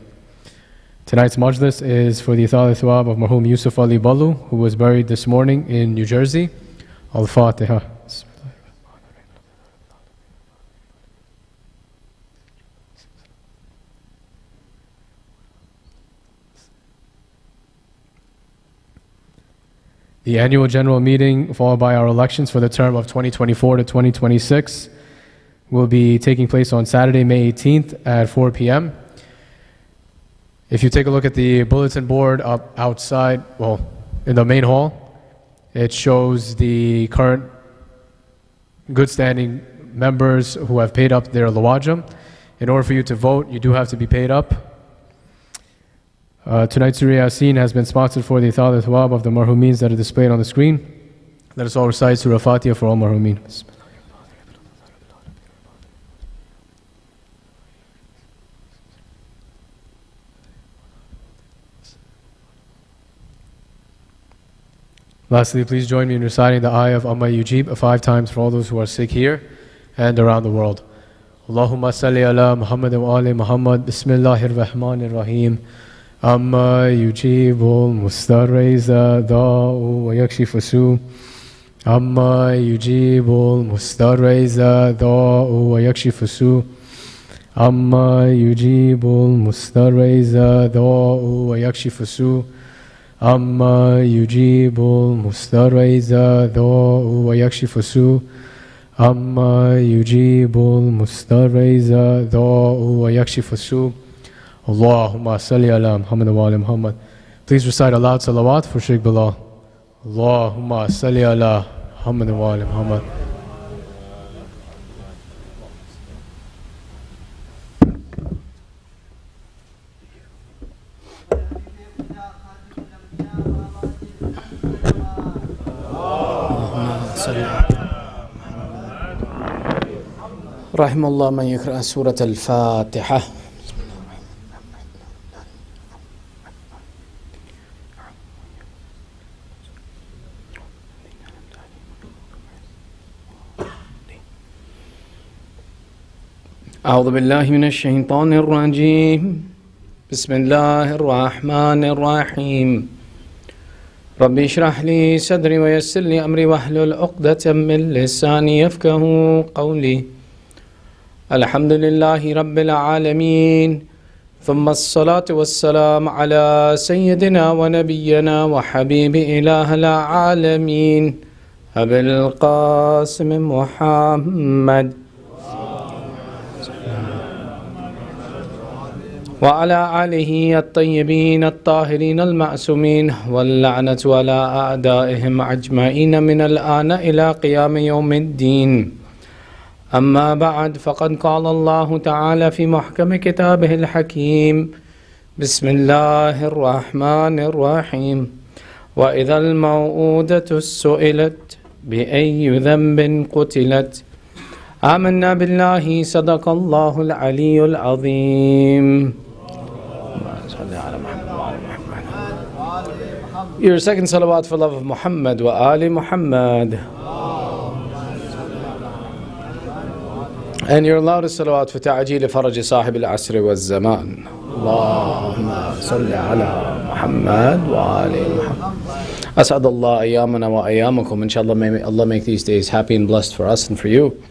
Tonight's majlis is for the Ithal Thawab of Marhum Yusuf Ali Ballu, who was buried this morning in New Jersey. Al-Fatiha. The annual general meeting, followed by our elections for the term of 2024 to 2026, will be taking place on Saturday, May 18th at 4 p.m. If you take a look at the bulletin board up outside, well, in the main hall, it shows the current good standing members who have paid up their lawajam. In order for you to vote, you do have to be paid up. Tonight's Surah Yasin has been sponsored for the Ithal Thawab of the Marhumeens that are displayed on the screen. Let us all recite Surah Fatiha for all Marhumeen. Lastly, please join me in reciting the ayah of Amma Yujib 5 times for all those who are sick here and around the world. Allahumma salli ala Muhammad wa ali Muhammad. Bismillahir Rahmanir Rahim. Amma yujibul mustarriza da'u wa yakshifu su. Amma yujibul mustarriza da'u wa yakshifu su. Amma yujibul mustarriza da'u wa yakshifu su. Amma yujibul mustarriza da'u wa yakshifu su. Amma yujibul mustarriza da'u wa yakshifu su. Allahumma salli ala Muhammad wa ali Muhammad. Please recite aloud salawat for Shaykh Bilal. Allahumma salli ala Muhammad wa ali Muhammad. رحم الله من يقرأ سورة الفاتحة. أعوذ بالله من الشيطان الرجيم. بسم الله الرحمن الرحيم. ربي اشرح لي صدري ويسر لي أمري واحلل عقدة من لساني يفقه قولي. الحمد لله رب العالمين، ثم الصلاة والسلام على سيدنا ونبينا وحبيب إله العالمين أبي القاسم محمد وعلى آله الطيبين الطاهرين المعصومين، واللعنة على أعدائهم أجمعين من الآن إلى قيام يوم الدين. أما بعد، فقد قال الله تعالى في محكم كتابه الحكيم: بسم الله الرحمن الرحيم. وإذا الموءودة سئلت بأي ذنب قتلت. آمنا بالله، صدق الله العلي العظيم. Your second salawat for love of Muhammad wa ali Muhammad. And your loudest salawat for ta'ajeel faraj sahib al-asr wa zaman. Allahumma salli ala Muhammad wa ali Muhammad. As'ad Allah ayyamana wa ayyamakum. Inshallah, may Allah make these days happy and blessed for us and for you.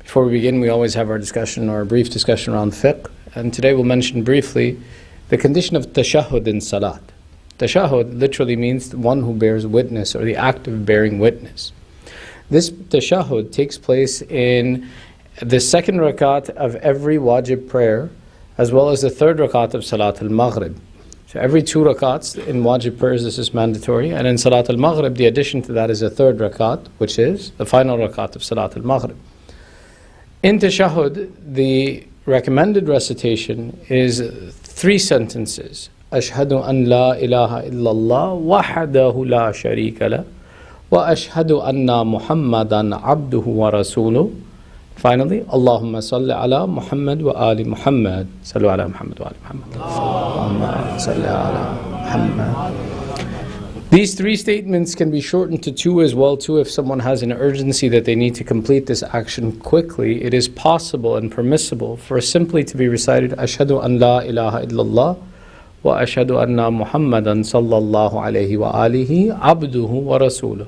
Before we begin, we always have our discussion or a brief discussion around fiqh. And today we'll mention briefly the condition of tashahhud in salat. Tashahhud literally means one who bears witness, or the act of bearing witness. This tashahhud takes place in the second rakat of every wajib prayer, as well as the third rakat of Salat al-Maghrib. So every 2 rakats in wajib prayers this is mandatory, and in Salat al-Maghrib the addition to that is a third rakat, which is the final rakat of Salat al-Maghrib. In tashahhud, the recommended recitation is 3 sentences. Ashhadu an la ilaha illallah wahdahu la sharika lah wa ashhadu anna Muhammadan abduhu wa rasuluh. Finally, Allahumma salli ala Muhammad wa ali Muhammad. Sallu ala Muhammad wa ali Muhammad. Allahumma salli ala Muhammad. These 3 statements can be shortened to 2 as well too. If someone has an urgency that they need to complete this action quickly, it is possible and permissible for simply to be recited Ashhadu an la ilaha illallah wa ashhadu anna Muhammadan sallallahu alayhi wa alihi abduhu wa rasuluh.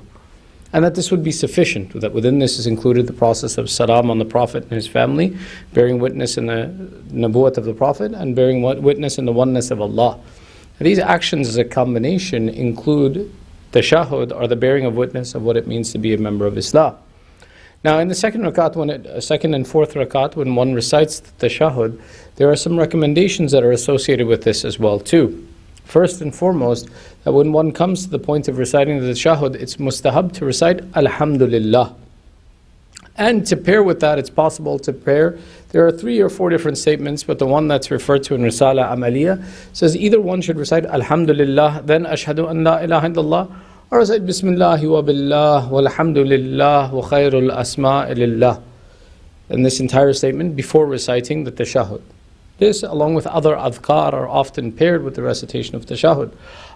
And that this would be sufficient, that within this is included the process of salam on the Prophet and his family, bearing witness in the nabuwat of the Prophet, and bearing witness in the oneness of Allah. And these actions as a combination include tashahhud, or the bearing of witness of what it means to be a member of Islam. Now in the second rakat, second and fourth rakat, when one recites the tashahhud, there are some recommendations that are associated with this as well too. First and foremost, that when one comes to the point of reciting the tashahhud, it's mustahab to recite Alhamdulillah. And to pair with that, it's possible to pair. There are 3 or 4 different statements, but the one that's referred to in Risala Amaliyah says either one should recite Alhamdulillah, then Ashhadu an la ilaha illallah, or recite Bismillahi wa billah, walhamdulillah, wa khairul asma'i lillah. And this entire statement before reciting the tashahhud. This, along with other adhkar, are often paired with the recitation of tashahhud.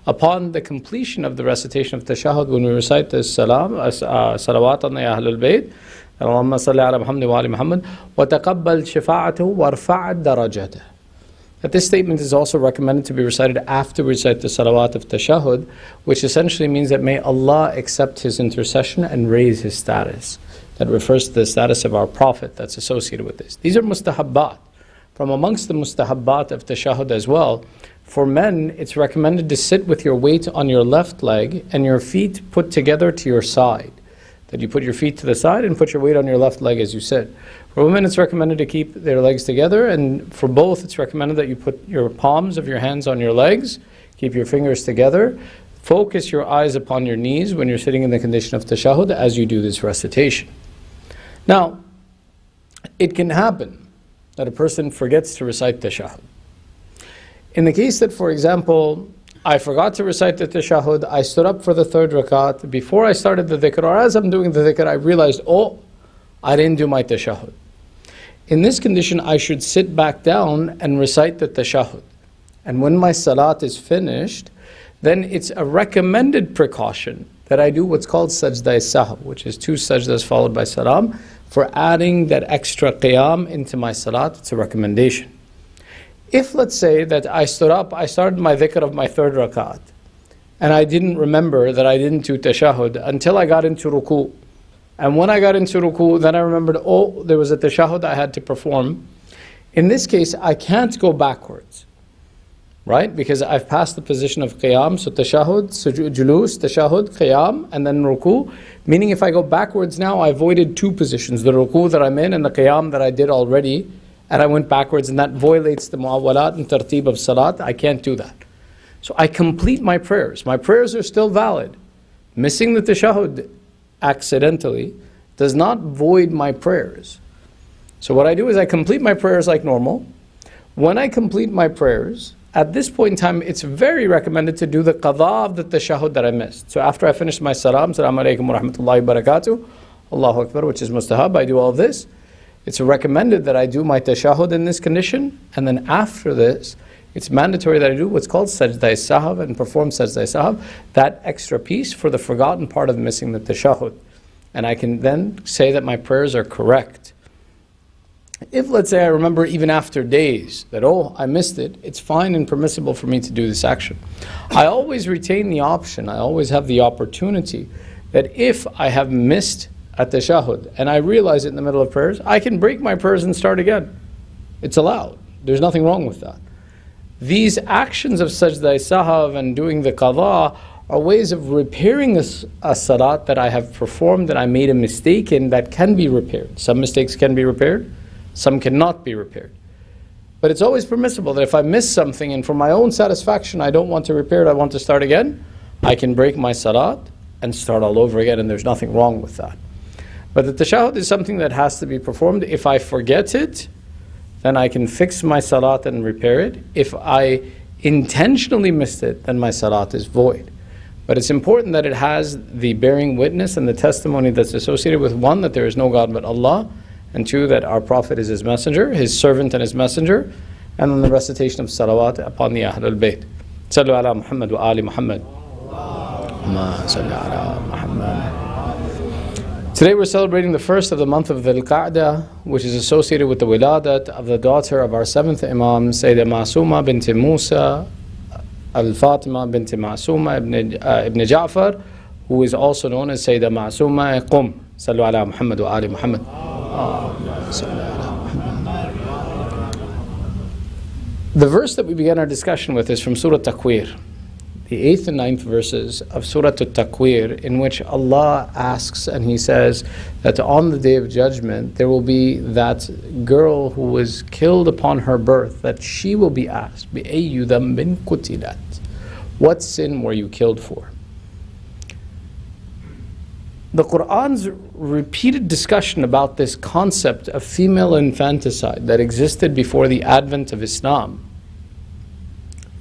Upon the completion of the recitation of tashahhud, when we recite the salawat on the Ahlul Bayt, Allahumma salli ala Muhammad wa ali Muhammad, wa taqabbal shafa'atahu warfa' darajatahu. That this statement is also recommended to be recited after we recite the salawat of tashahhud, which essentially means that may Allah accept his intercession and raise his status. That refers to the status of our Prophet that's associated with this. These are mustahabbat. From amongst the mustahabbat of tashahhud as well, for men, it's recommended to sit with your weight on your left leg and your feet put together to your side. That you put your feet to the side and put your weight on your left leg as you sit. For women, it's recommended to keep their legs together, and for both, it's recommended that you put your palms of your hands on your legs, keep your fingers together, focus your eyes upon your knees when you're sitting in the condition of tashahhud as you do this recitation. Now, it can happen that a person forgets to recite tashahhud. In the case that, for example, I forgot to recite the tashahhud, I stood up for the third rakat, before I started the dhikr, or as I'm doing the dhikr, I realized, I didn't do my tashahhud. In this condition, I should sit back down and recite the tashahhud. And when my salat is finished, then it's a recommended precaution that I do what's called sajda sahw, which is 2 sajdas followed by salam, for adding that extra qiyam into my salat. It's a recommendation. If, let's say, that I stood up, I started my dhikr of my third rakat, and I didn't remember that I didn't do tashahhud until I got into ruku'. And when I got into ruku', then I remembered, there was a tashahhud I had to perform. In this case, I can't go backwards, right? Because I've passed the position of qiyam, so tashahhud, julus, tashahhud, qiyam, and then ruku'. Meaning if I go backwards now, I avoided 2 positions, the ruku' that I'm in and the qiyam that I did already, and I went backwards, and that violates the mu'awalat and tartib of salat. I can't do that. So I complete my prayers. My prayers are still valid. Missing the tashahhud accidentally does not void my prayers. So what I do is I complete my prayers like normal. When I complete my prayers, at this point in time, it's very recommended to do the qadha of the tashahhud that I missed. So after I finish my salam, Assalamu alaikum wa rahmatullahi wa barakatuh, Allahu Akbar, which is mustahab, I do all this. It's recommended that I do my tashahhud in this condition, and then after this, it's mandatory that I do what's called sajda sahw and perform sajda sahw, that extra piece for the forgotten part of missing the tashahhud. And I can then say that my prayers are correct. If, let's say, I remember even after days that, I missed it, it's fine and permissible for me to do this action. I always retain the option, I always have the opportunity that if I have missed a tashahhud and I realize it in the middle of prayers, I can break my prayers and start again. It's allowed. There's nothing wrong with that. These actions of sajda sahw and doing the qadha are ways of repairing a salat that I have performed that I made a mistake in that can be repaired. Some mistakes can be repaired, some cannot be repaired. But it's always permissible that if I miss something and for my own satisfaction I don't want to repair it, I want to start again, I can break my salat and start all over again, and there's nothing wrong with that. But the tashahhud is something that has to be performed. If I forget it, then I can fix my salat and repair it. If I intentionally missed it, then my salat is void. But it's important that it has the bearing witness and the testimony that's associated with, 1, that there is no God but Allah, and 2, that our Prophet is his messenger, his servant and his messenger, and then the recitation of salawat upon the Ahlul Bayt. Sallu ala Muhammad wa ali Muhammad. Allahumma salli ala Muhammad. Today we're celebrating the first of the month of Zilqaad, which is associated with the wiladat of the daughter of our 7th Imam, Sayyidah Masooma bint Musa al-Fatima bint Masooma ibn Ja'far, who is also known as Sayyidah Masooma-e-Qum. Sallu ala Muhammad wa ali Muhammad. The verse that we began our discussion with is from Surah Takwir, the 8th and 9th verses of Surah Takwir, in which Allah asks and He says that on the Day of Judgment there will be that girl who was killed upon her birth, that she will be asked, بِأَيُّ ذَنْبٍ قُتِلَتْ, what sin were you killed for? The Qur'an's repeated discussion about this concept of female infanticide that existed before the advent of Islam,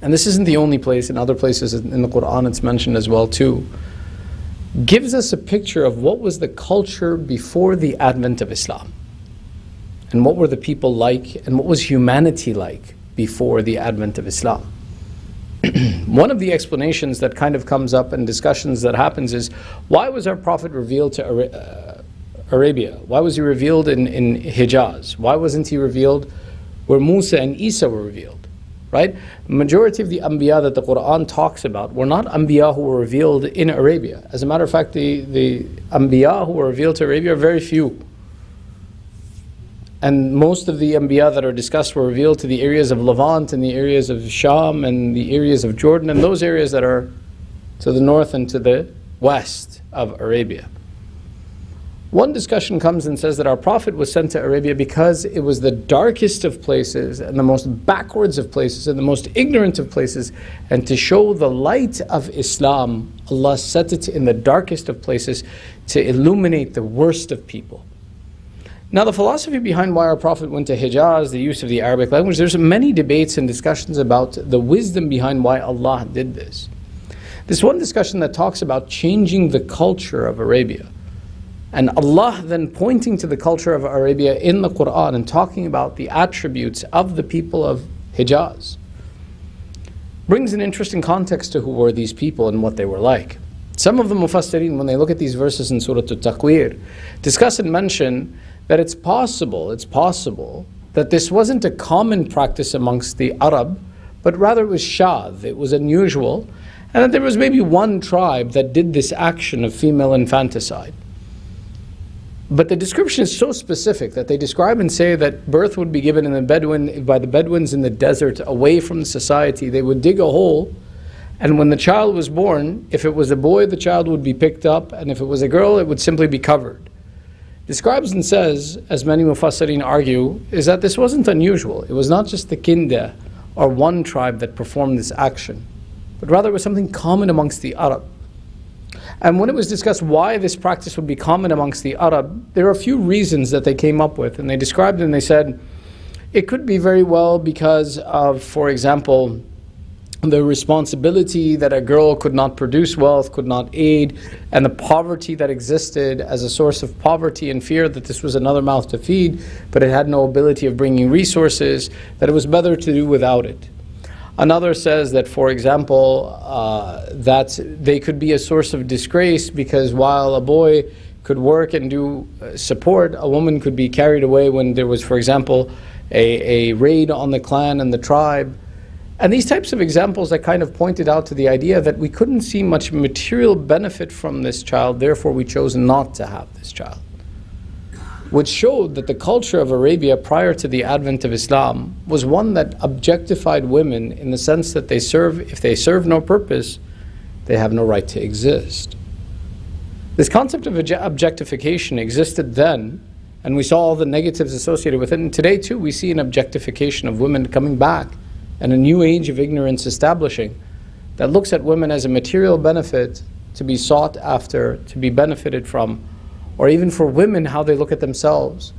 and this isn't the only place, in other places in the Qur'an it's mentioned as well too, gives us a picture of what was the culture before the advent of Islam. And what were the people like? And what was humanity like before the advent of Islam? One of the explanations that kind of comes up in discussions that happens is, why was our Prophet revealed to Arabia? Why was he revealed in Hijaz? Why wasn't he revealed where Musa and Isa were revealed? Right? Majority of the Anbiya that the Quran talks about were not Anbiya who were revealed in Arabia. As a matter of fact, the Anbiya who were revealed to Arabia are very few. And most of the Anbiya that are discussed were revealed to the areas of Levant and the areas of Sham and the areas of Jordan and those areas that are to the north and to the west of Arabia. One discussion comes and says that our Prophet was sent to Arabia because it was the darkest of places and the most backwards of places and the most ignorant of places, and to show the light of Islam, Allah set it in the darkest of places to illuminate the worst of people. Now, the philosophy behind why our Prophet went to Hijaz, the use of the Arabic language, there's many debates and discussions about the wisdom behind why Allah did this. There's one discussion that talks about changing the culture of Arabia. And Allah then pointing to the culture of Arabia in the Quran and talking about the attributes of the people of Hijaz brings an interesting context to who were these people and what they were like. Some of the Mufassirin, when they look at these verses in Surah At-Takwir, discuss and mention that it's possible that this wasn't a common practice amongst the Arab, but rather it was shadh, it was unusual, and that there was maybe one tribe that did this action of female infanticide. But the description is so specific that they describe and say that birth would be given by the Bedouins in the desert, away from the society. They would dig a hole, and when the child was born, if it was a boy, the child would be picked up, and if it was a girl, it would simply be covered. Describes and says, as many Mufassirin argue, is that this wasn't unusual. It was not just the Kinda or one tribe that performed this action, but rather it was something common amongst the Arab. And when it was discussed why this practice would be common amongst the Arab, there are a few reasons that they came up with, and they described and they said, it could be very well because of, for example, the responsibility that a girl could not produce wealth, could not aid, and the poverty that existed as a source of poverty and fear that this was another mouth to feed, but it had no ability of bringing resources, that it was better to do without it. Another says that, for example, that they could be a source of disgrace because while a boy could work and do support, a woman could be carried away when there was, for example, a raid on the clan and the tribe. And these types of examples that kind of pointed out to the idea that we couldn't see much material benefit from this child, therefore we chose not to have this child. Which showed that the culture of Arabia prior to the advent of Islam was one that objectified women in the sense that if they serve no purpose, they have no right to exist. This concept of objectification existed then, and we saw all the negatives associated with it. And today too, we see an objectification of women coming back, and a new age of ignorance establishing that looks at women as a material benefit to be sought after, to be benefited from, or even for women how they look at themselves,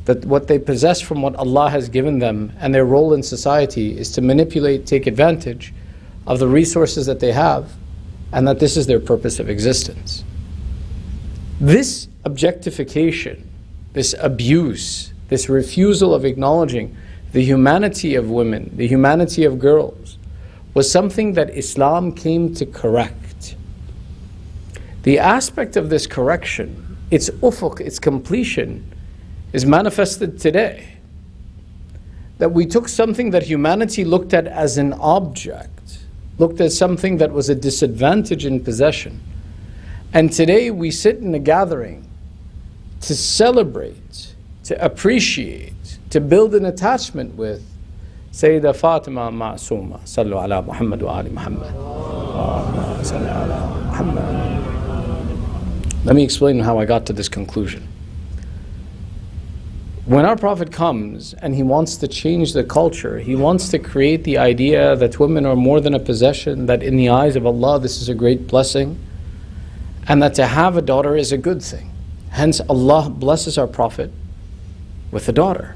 that what they possess from what Allah has given them and their role in society is to manipulate, take advantage of the resources that they have, and that this is their purpose of existence. This objectification, this abuse, this refusal of acknowledging the humanity of women, the humanity of girls, was something that Islam came to correct. The aspect of this correction, its ufuq, its completion, is manifested today. That we took something that humanity looked at as an object, looked at something that was a disadvantage in possession. And today we sit in a gathering to celebrate, to appreciate, to build an attachment with Sayyida Fatima Masooma. Sallu ala Muhammad wa ali Muhammad. Sallu ala Muhammad. Let me explain how I got to this conclusion. When our Prophet comes and he wants to change the culture, he wants to create the idea that women are more than a possession, that in the eyes of Allah this is a great blessing, and that to have a daughter is a good thing. Hence Allah blesses our Prophet with a daughter.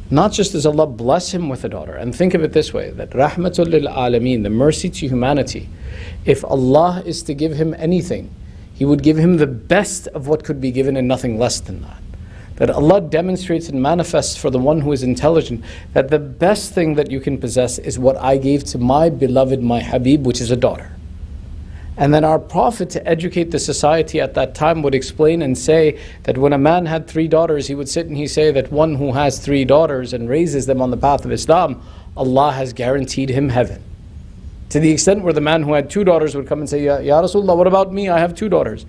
Not just does Allah bless him with a daughter, and think of it this way, that rahmatul lil alameen, the mercy to humanity, if Allah is to give him anything, he would give him the best of what could be given and nothing less than that. that Allah demonstrates and manifests for the one who is intelligent that the best thing that you can possess is what I gave to my beloved, my Habib, which is a daughter. And then our Prophet, to educate the society at that time, would explain and say that when a man had 3 daughters, he would sit and he say that one who has 3 daughters and raises them on the path of Islam, Allah has guaranteed him heaven. To the extent where the man who had 2 daughters would come and say, Ya Rasulullah, what about me? I have 2 daughters.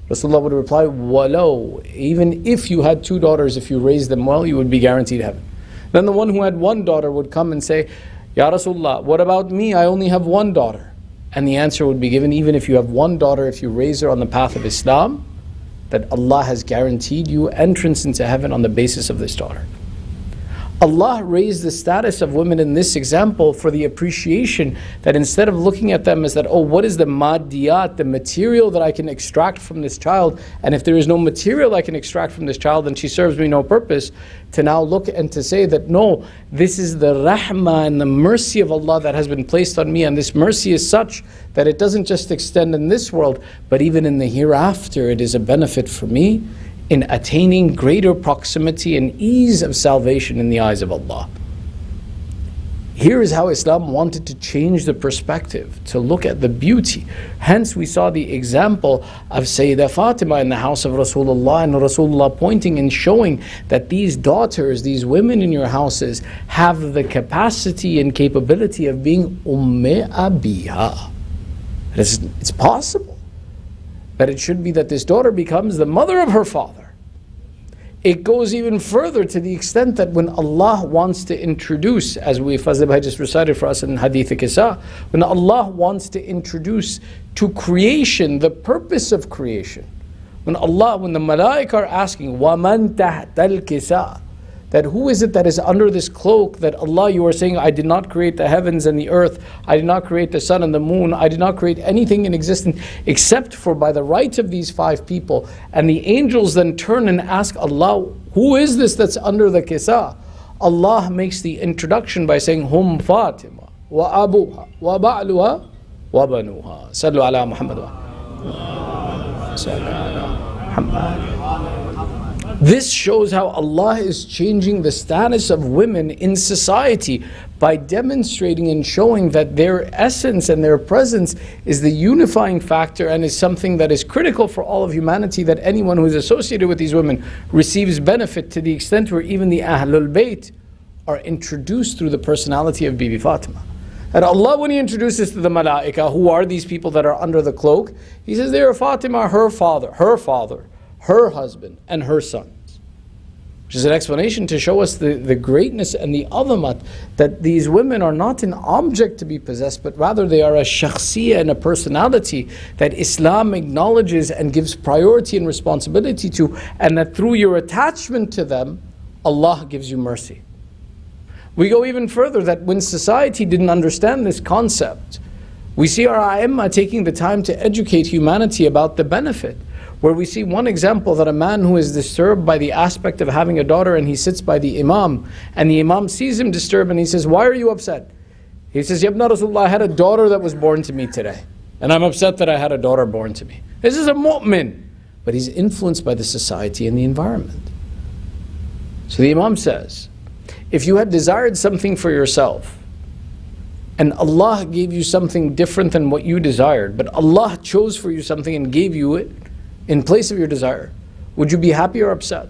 Rasulullah would reply, Walau, even if you had 2 daughters, if you raised them well, you would be guaranteed heaven. Then the one who had 1 daughter would come and say, Ya Rasulullah, what about me? I only have 1 daughter. And the answer would be given, even if you have 1 daughter, if you raise her on the path of Islam, that Allah has guaranteed you entrance into heaven on the basis of this daughter. Allah raised the status of women in this example for the appreciation that instead of looking at them as that, oh, what is the maddiyat, the material that I can extract from this child, and if there is no material I can extract from this child, then she serves me no purpose, to now look and to say that no, this is the rahmah and the mercy of Allah that has been placed on me, and this mercy is such that it doesn't just extend in this world, but even in the hereafter it is a benefit for me in attaining greater proximity and ease of salvation in the eyes of Allah. Here is how Islam wanted to change the perspective, to look at the beauty. Hence we saw the example of Sayyidah Fatima in the house of Rasulullah, and Rasulullah pointing and showing that these daughters, these women in your houses, have the capacity and capability of being Umme Abiha. It's possible that it should be that this daughter becomes the mother of her father. It goes even further to the extent that when Allah wants to introduce, as Fazl Bhai just recited for us in Hadith Kisa, when Allah wants to introduce to creation the purpose of creation, when the malaika are asking, وَمَنْ تَحْتَ الْكِسَى, that who is it that is under this cloak, that Allah, you are saying, I did not create the heavens and the earth, I did not create the sun and the moon, I did not create anything in existence except for by the right of these 5 people. And the angels then turn and ask Allah, who is this that's under the kisa? Allah makes the introduction by saying, Hum Fatima, wa abuha, wa ba'luha, wa banuha. Sallu ala Muhammad wa sallu ala Muhammad. This shows how Allah is changing the status of women in society by demonstrating and showing that their essence and their presence is the unifying factor and is something that is critical for all of humanity, that anyone who is associated with these women receives benefit, to the extent where even the Ahlul Bayt are introduced through the personality of Bibi Fatima. And Allah, when He introduces to the Malaika, who are these people that are under the cloak, He says they are Fatima, her father, her husband, and her sons. Which is an explanation to show us the greatness and the azamat, that these women are not an object to be possessed, but rather they are a shakhsiyah and a personality that Islam acknowledges and gives priority and responsibility to, and that through your attachment to them, Allah gives you mercy. We go even further, that when society didn't understand this concept, we see our A'imma taking the time to educate humanity about the benefit. Where we see one example, that a man who is disturbed by the aspect of having a daughter, and he sits by the Imam, and the Imam sees him disturbed and he says, why are you upset? He says, Yabna Rasulullah, I had a daughter that was born to me today, and I'm upset that I had a daughter born to me. This is a mu'min, but he's influenced by the society and the environment. So the Imam says, if you had desired something for yourself, and Allah gave you something different than what you desired, but Allah chose for you something and gave you it in place of your desire, would you be happy or upset?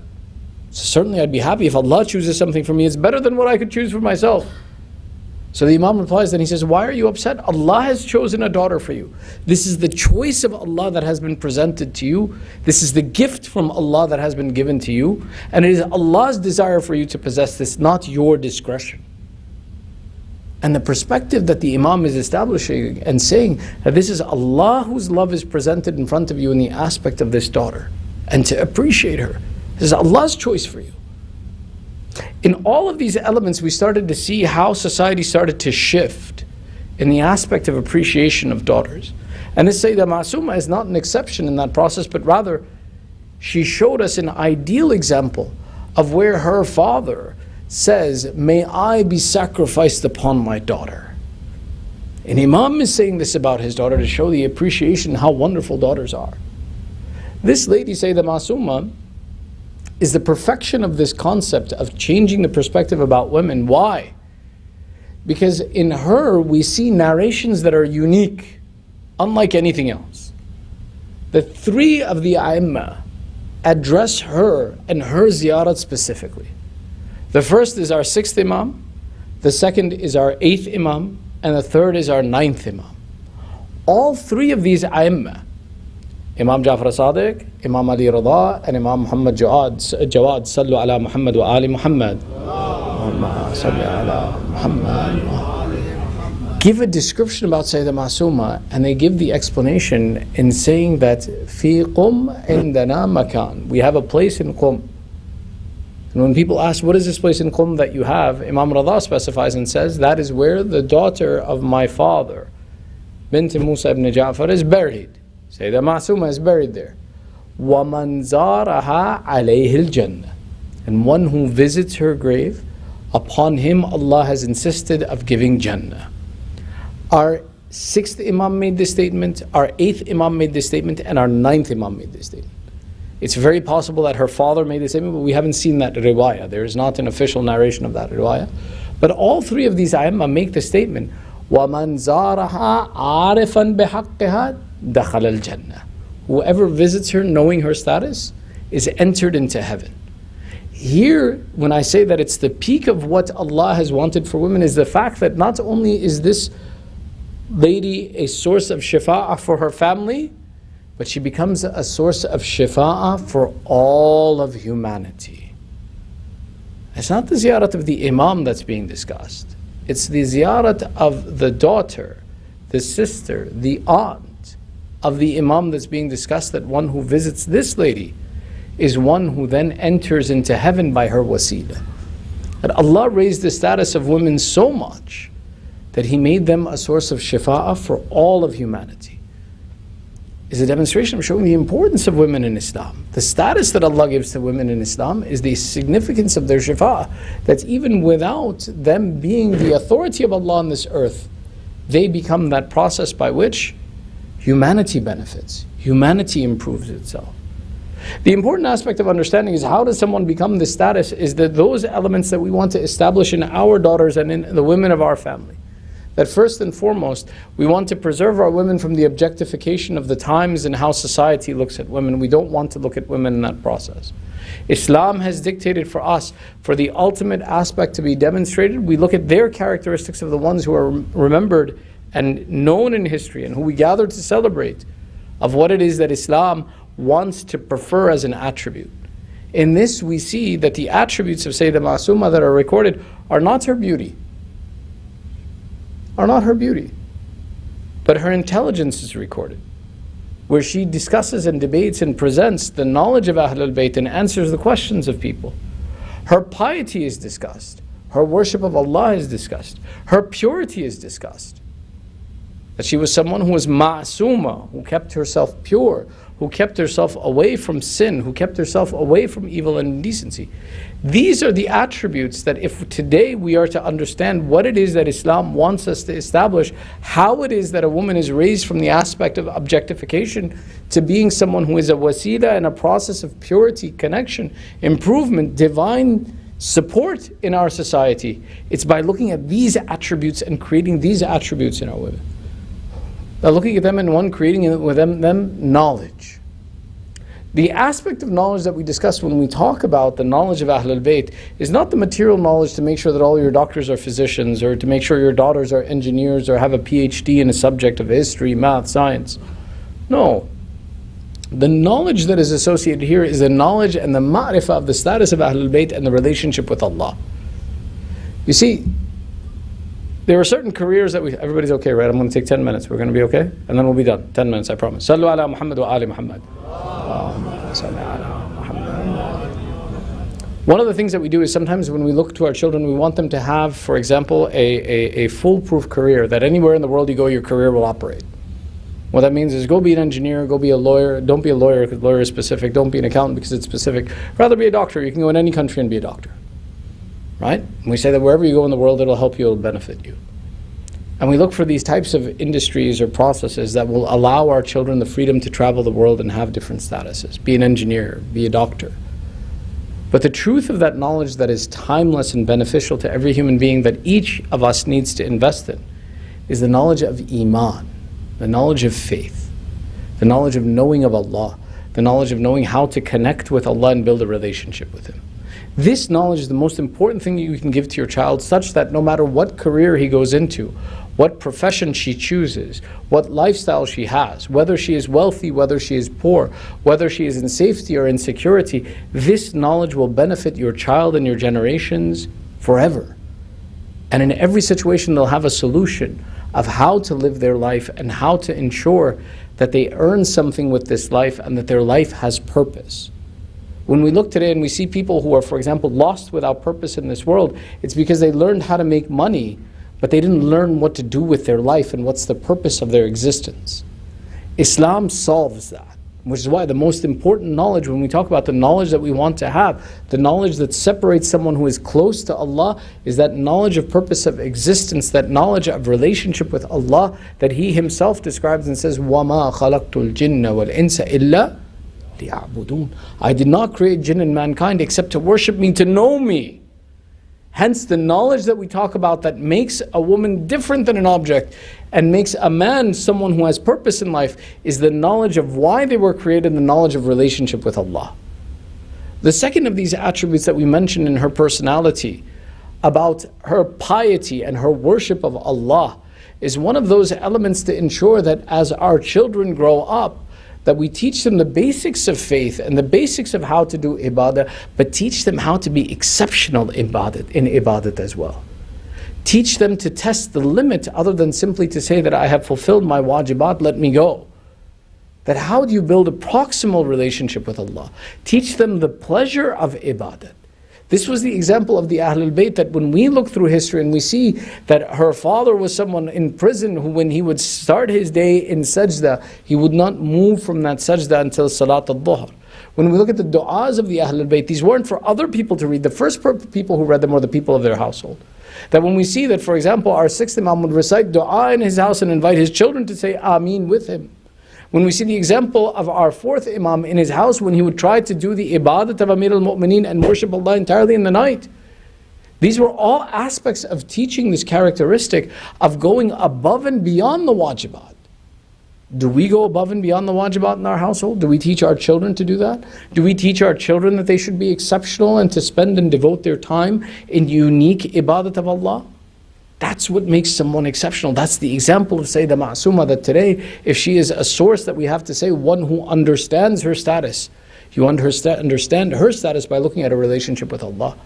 So certainly I'd be happy. If Allah chooses something for me, it's better than what I could choose for myself. So the Imam replies, then he says, why are you upset? Allah has chosen a daughter for you. This is the choice of Allah that has been presented to you. This is the gift from Allah that has been given to you. And it is Allah's desire for you to possess this, not your discretion. And the perspective that the Imam is establishing and saying that this is Allah whose love is presented in front of you in the aspect of this daughter, and to appreciate her. This is Allah's choice for you. In all of these elements, we started to see how society started to shift in the aspect of appreciation of daughters. And this Sayyidah Masooma is not an exception in that process, but rather she showed us an ideal example of where her father says, may I be sacrificed upon my daughter. And Imam is saying this about his daughter to show the appreciation how wonderful daughters are. This lady, Sayyidah Masooma, is the perfection of this concept of changing the perspective about women. Why? Because in her we see narrations that are unique, unlike anything else. The three of the A'imma address her and her ziyarat specifically. The first is our 6th Imam, the second is our 8th Imam, and the third is our 9th Imam. All three of these A'imma, Imam Jafar Sadiq, Imam Ali Rida, and Imam Muhammad Jawad, Sallu ala Muhammad wa Ali Muhammad, give a description about Sayyidah Masooma, and they give the explanation in saying that fi Qum indana makan, we have a place in Qum. And when people ask, what is this place in Qum that you have, Imam Rida specifies and says, that is where the daughter of my father, Bint Musa ibn Ja'far, is buried. Sayyidah Masooma is buried there. وَمَنْ زَارَهَا عَلَيْهِ الْجَنَّةِ, and one who visits her grave, upon him Allah has insisted of giving Jannah. Our 6th Imam made this statement, our 8th Imam made this statement, and our 9th Imam made this statement. It's very possible that her father made this statement, but we haven't seen that riwayah. There is not an official narration of that riwayah. But all three of these A'imma make the statement, وَمَنْ زَارَهَا عَارِفًا بِحَقِّهَا دَخَلَ الْجَنَّةِ. Whoever visits her knowing her status is entered into heaven. Here, when I say that it's the peak of what Allah has wanted for women, is the fact that not only is this lady a source of shifa'ah for her family, but she becomes a source of shifa'ah for all of humanity. It's not the ziyarat of the Imam that's being discussed. It's the ziyarat of the daughter, the sister, the aunt of the Imam that's being discussed, that one who visits this lady is one who then enters into heaven by her wasila. That Allah raised the status of women so much that He made them a source of shifa'ah for all of humanity. Is a demonstration of showing the importance of women in Islam. The status that Allah gives to women in Islam is the significance of their shifa'ah, that even without them being the authority of Allah on this earth, they become that process by which humanity benefits, humanity improves itself. The important aspect of understanding is, how does someone become this status, is that those elements that we want to establish in our daughters and in the women of our family. That first and foremost, we want to preserve our women from the objectification of the times and how society looks at women. We don't want to look at women in that process. Islam has dictated for us, for the ultimate aspect to be demonstrated, we look at their characteristics of the ones who are remembered and known in history and who we gather to celebrate, of what it is that Islam wants to prefer as an attribute. In this we see that the attributes of Sayyidah Masooma that are recorded are not her beauty, but her intelligence is recorded, where she discusses and debates and presents the knowledge of Ahlul Bayt and answers the questions of people. Her piety is discussed, her worship of Allah is discussed, her purity is discussed. That she was someone who was ma'asuma, who kept herself pure, who kept herself away from sin, who kept herself away from evil and indecency. These are the attributes that if today we are to understand what it is that Islam wants us to establish, how it is that a woman is raised from the aspect of objectification to being someone who is a wasila and a process of purity, connection, improvement, divine support in our society. It's by looking at these attributes and creating these attributes in our women. Now looking at them in one, creating with them knowledge. The aspect of knowledge that we discuss when we talk about the knowledge of Ahlul Bayt is not the material knowledge to make sure that all your doctors are physicians, or to make sure your daughters are engineers, or have a PhD in a subject of history, math, science. No. The knowledge that is associated here is the knowledge and the ma'rifah of the status of Ahlul Bayt and the relationship with Allah. You see, there are certain careers that everybody's okay, right? I'm going to take 10 minutes. We're going to be okay? And then we'll be done. 10 minutes, I promise. Sallu ala Muhammad wa Ali Muhammad. One of the things that we do is sometimes when we look to our children, we want them to have, for example, a foolproof career, that anywhere in the world you go, your career will operate. What that means is, go be an engineer, go be a lawyer. Don't be a lawyer because lawyer is specific. Don't be an accountant because it's specific. Rather be a doctor. You can go in any country and be a doctor. Right? And we say that wherever you go in the world, it'll help you, it'll benefit you. And we look for these types of industries or processes that will allow our children the freedom to travel the world and have different statuses. Be an engineer, be a doctor. But the truth of that knowledge that is timeless and beneficial to every human being that each of us needs to invest in is the knowledge of Iman, the knowledge of faith, the knowledge of knowing of Allah, the knowledge of knowing how to connect with Allah and build a relationship with Him. This knowledge is the most important thing you can give to your child, such that no matter what career he goes into, what profession she chooses, what lifestyle she has, whether she is wealthy, whether she is poor, whether she is in safety or in security, this knowledge will benefit your child and your generations forever. And in every situation they'll have a solution of how to live their life and how to ensure that they earn something with this life and that their life has purpose. When we look today and we see people who are, for example, lost without purpose in this world, it's because they learned how to make money, but they didn't learn what to do with their life and what's the purpose of their existence. Islam solves that, which is why the most important knowledge, when we talk about the knowledge that we want to have, the knowledge that separates someone who is close to Allah, is that knowledge of purpose of existence, that knowledge of relationship with Allah that He Himself describes and says, وَمَا خَلَقْتُ الْجِنَّ وَالْإِنسَ إِلَّا لِيَعْبُدُونَ. I did not create jinn and mankind except to worship me, to know me. Hence the knowledge that we talk about that makes a woman different than an object and makes a man someone who has purpose in life is the knowledge of why they were created, the knowledge of relationship with Allah. The second of these attributes that we mentioned in her personality about her piety and her worship of Allah is one of those elements to ensure that as our children grow up, that we teach them the basics of faith and the basics of how to do ibadah, but teach them how to be exceptional in ibadat as well. Teach them to test the limit other than simply to say that I have fulfilled my wajibat, let me go. That how do you build a proximal relationship with Allah? Teach them the pleasure of ibadat. This was the example of the Ahlul Bayt, that when we look through history and we see that her father was someone in prison who, when he would start his day in sajda, he would not move from that sajda until Salat al-Dhuhr. When we look at the du'as of the Ahlul Bayt, these weren't for other people to read. The first people who read them were the people of their household. That when we see that, for example, our sixth Imam would recite du'a in his house and invite his children to say Ameen with him. When we see the example of our fourth Imam in his house when he would try to do the ibadat of Amir al-Mu'mineen and worship Allah entirely in the night. These were all aspects of teaching this characteristic of going above and beyond the wajibat. Do we go above and beyond the wajibat in our household? Do we teach our children to do that? Do we teach our children that they should be exceptional and to spend and devote their time in unique ibadat of Allah? That's what makes someone exceptional. That's the example of Sayyidah Masooma, that today, if she is a source that we have to say, one who understands her status, you understand her status by looking at a relationship with Allah.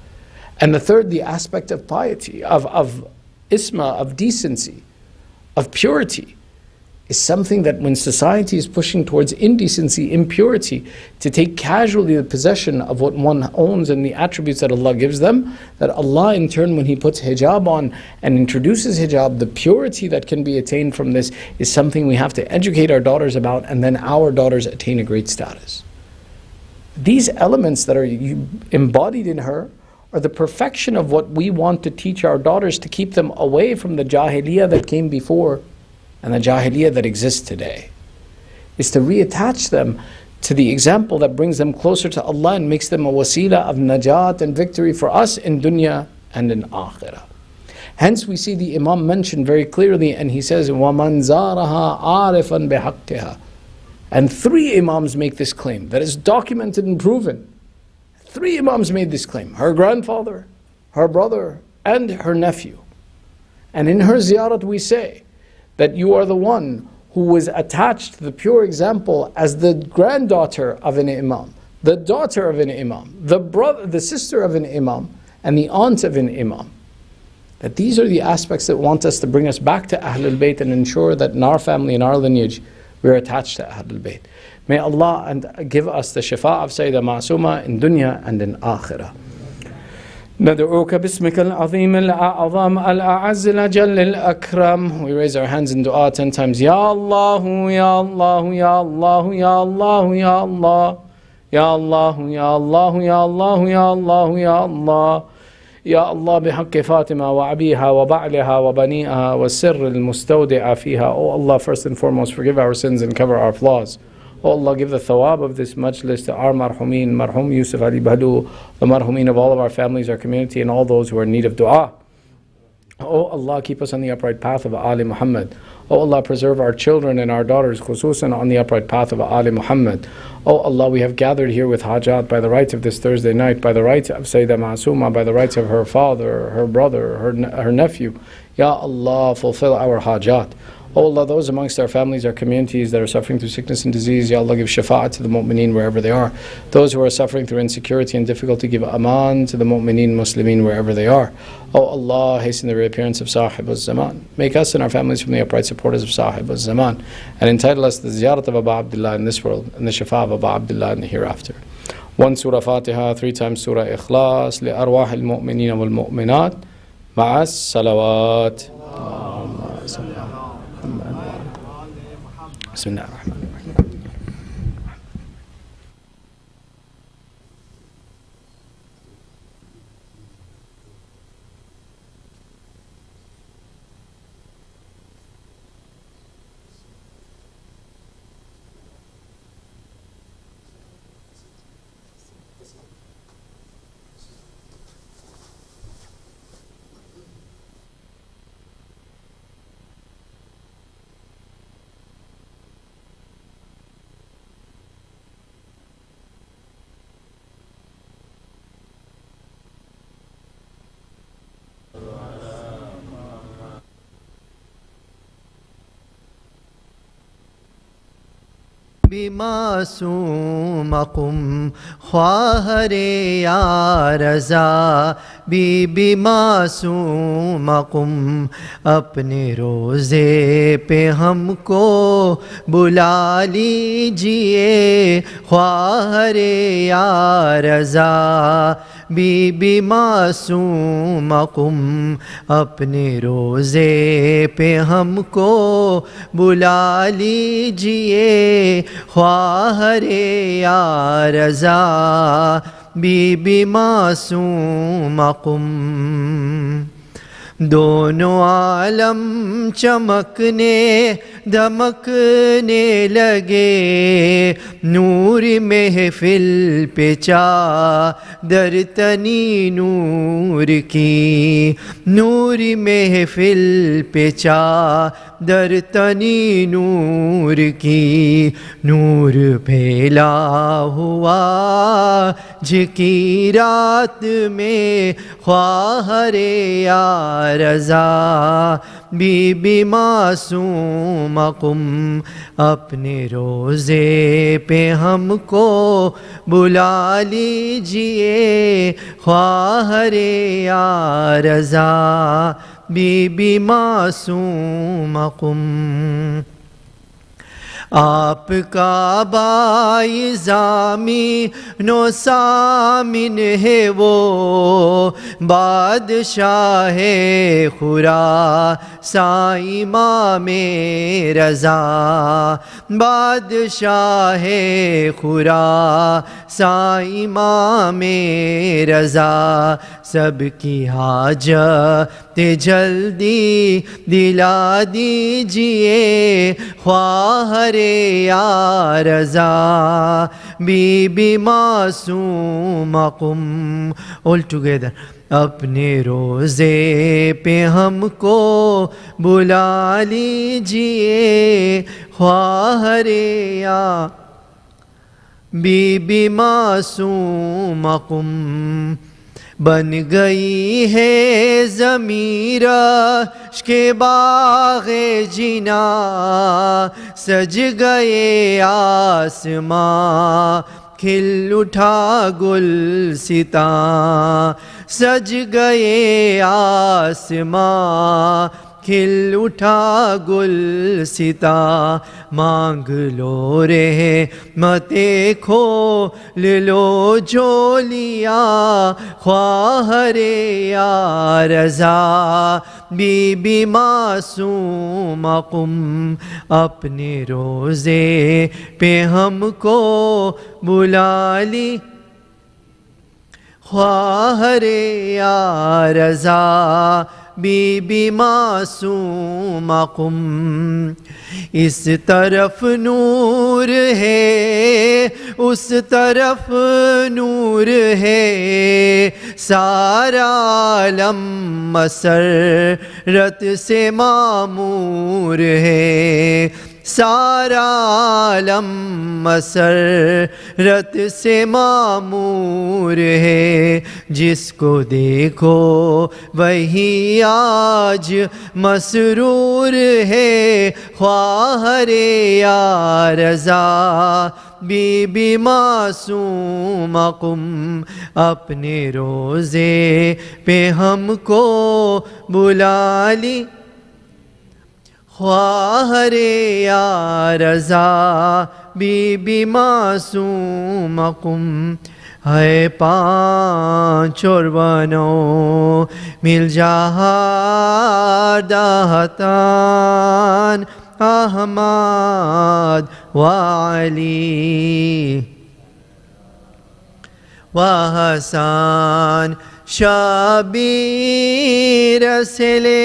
And the third, the aspect of piety, of isma, of decency, of purity, is something that when society is pushing towards indecency, impurity, to take casually the possession of what one owns and the attributes that Allah gives them, that Allah in turn, when He puts hijab on and introduces hijab, the purity that can be attained from this is something we have to educate our daughters about, and then our daughters attain a great status. These elements that are embodied in her are the perfection of what we want to teach our daughters, to keep them away from the jahiliyyah that came before and the jahiliyyah that exists today, is to reattach them to the example that brings them closer to Allah and makes them a wasila of najat and victory for us in dunya and in akhirah. Hence we see the Imam mentioned very clearly, and he says, وَمَنْ زَارَهَا عَارِفًا بِحَقِّهَا. And three Imams make this claim that is documented and proven. Three Imams made this claim: her grandfather, her brother, and her nephew. And in her ziyarat we say that you are the one who was attached to the pure example as the granddaughter of an Imam, the daughter of an Imam, the sister of an Imam, and the aunt of an Imam. That these are the aspects that want us to bring us back to Ahlul Bayt and ensure that in our family, in our lineage, we are attached to Ahlul Bayt. May Allah give us the shifa of Sayyidah Masooma in dunya and in akhirah. ندعوك باسمك العظيم الأعظم الأعز الأجل الأكرم. We raise our hands in dua 10 times. Ya Allah, Ya Allah, Ya Allah, Ya Allah, Ya Allah, Ya Allah, Ya Allah, Ya Allah, Ya Allah, Ya Allah, Ya Allah, بحق فاطمة وأبيها وبعلها وبنيها والسر المستودع فيها. Oh Allah, first and foremost, forgive our sins and cover our flaws. Oh Allah, give the thawab of this majlis to our marhumeen, marhum Yusuf Ali Bahlu, the marhumeen of all of our families, our community, and all those who are in need of dua. Oh Allah, keep us on the upright path of Ali Muhammad. Oh Allah, preserve our children and our daughters, khususan on the upright path of Ali Muhammad. Oh Allah, we have gathered here with hajat by the rights of this Thursday night, by the rights of Sayyidah Masooma, by the rights of her father, her brother, her nephew. Ya Allah, fulfill our hajat. Oh Allah, those amongst our families, our communities that are suffering through sickness and disease, Ya Allah, give shafa'at to the mu'mineen wherever they are. Those who are suffering through insecurity and difficulty, give aman to the mu'mineen, muslimin wherever they are. Oh Allah, hasten the reappearance of Sahib al-Zaman. Make us and our families from the upright supporters of Sahib al-Zaman, and entitle us to the ziyarat of Aba Abdullah in this world, and the shafa of Aba Abdullah in the hereafter. 1 Surah Fatiha, 3 times Surah Ikhlas, li arwah al-mu'mineen wal-mu'minat, ma'as salawat. بسم الله الرحمن الرحيم. بماسوم خواہر یا رضا بی معصوم اپنے روزے پہ ہم کو بلا لیجئے خواہر یا رضا بی معصوم اپنے روزے پہ ہم کو بلا لیجئے خواہر یا رضا بی معصوم دونوں عالم چمکنے دمکنے لگے نور محفل پہ چادر تنی نور کی نور محفل پہ چادر تنی نور کی نور پھیلا ہوا جھکی رات میں خواہر یا رضا بی معصوم اپنے روزے پہ ہم کو بلا لیجئے خواہر یا رضا بی معصوم آپ کا بائی زامین و سامن ہے وہ بادشاہ خراسان امام رضا بادشاہ خراسان امام رضا سب کی حاجت جلدی دلا دیجئے خواہر یا رضا بی معصوم all together اپنے روزے پہ ہم کو بلا لیجئے خواہر یا بی معصوم بن گئی ہے ضمیر عشق باغ جنا سج گئے آسماں کھل اٹھا گلستاں سج گئے آسماں کھل اٹھا گلستاں مانگ لو رحمت کھول لو جھولیاں خواہر یا رضا بی معصوم اپنے روزے پہ ہم کو بلا لی خواہر یا رضا बीबी मासूमा-ए-क़ुम। इस तरफ नूर है, उस तरफ नूर है, सारा आलम मसरत से मामूर है, सारा आलम मसरत से मामूर है। जिसको देखो वही आज मसरूर है, ख्वाहरे या रज़ा बीबी मासूमा-ए-क़ुम। अपने रोज़े पे हमको बुला ली, ख्वाहरे या रज़ा बीबी मासूमा-ए-क़ुम। है पाँच और बनो मिल जहार दाहतान अहमद व अली व हसन शबीर से ले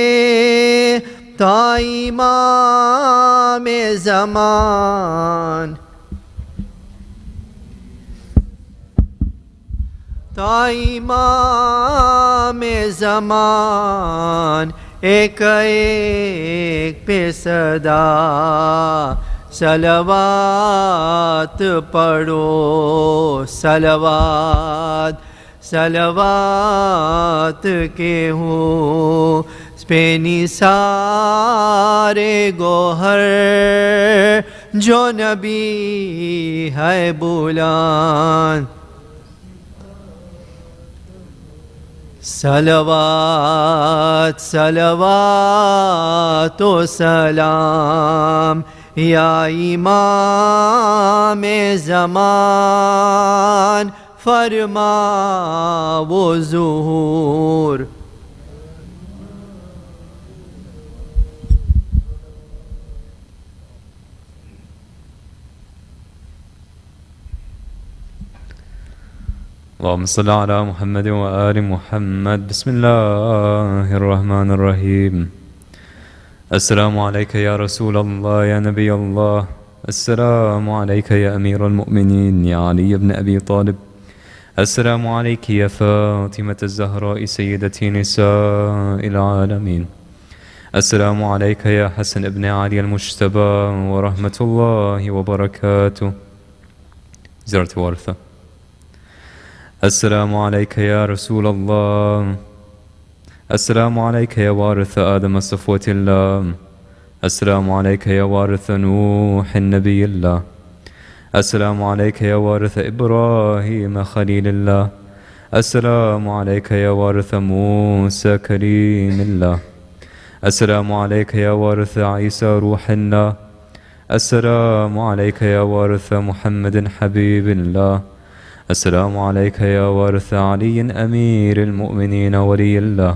इमाम-ए ज़मान, इमाम-ए ज़मान। एक एक पे सदा सलवात पढ़ो, सलवात सलवात के हो पे निसारे गोहर जो नबी है बुलान। सलवात सलवात ओ सलाम या इमाम-ए ज़मान, फरमा वो ज़ुहूर। اللهم صل على محمد وآل محمد. بسم الله الرحمن الرحيم. السلام عليك يا رسول الله يا نبي الله. السلام عليك يا أمير المؤمنين يا علي بن أبي طالب. السلام عليك يا فاطمة الزهراء سيدتي نساء العالمين. السلام عليك يا حسن ابن علي المجتبى ورحمة الله وبركاته. زرت ورثة. السلام عليك يا رسول الله. السلام عليك يا وارث آدم صفوة الله. السلام عليك يا وارث نوح النبي الله. السلام عليك يا وارث إبراهيم خليل الله. السلام عليك يا وارث موسى كريم الله. السلام عليك يا وارث عيسى روح الله. السلام عليك يا وارث محمد حبيب الله. السلام عليك يا وارث علي أمير المؤمنين ولي الله.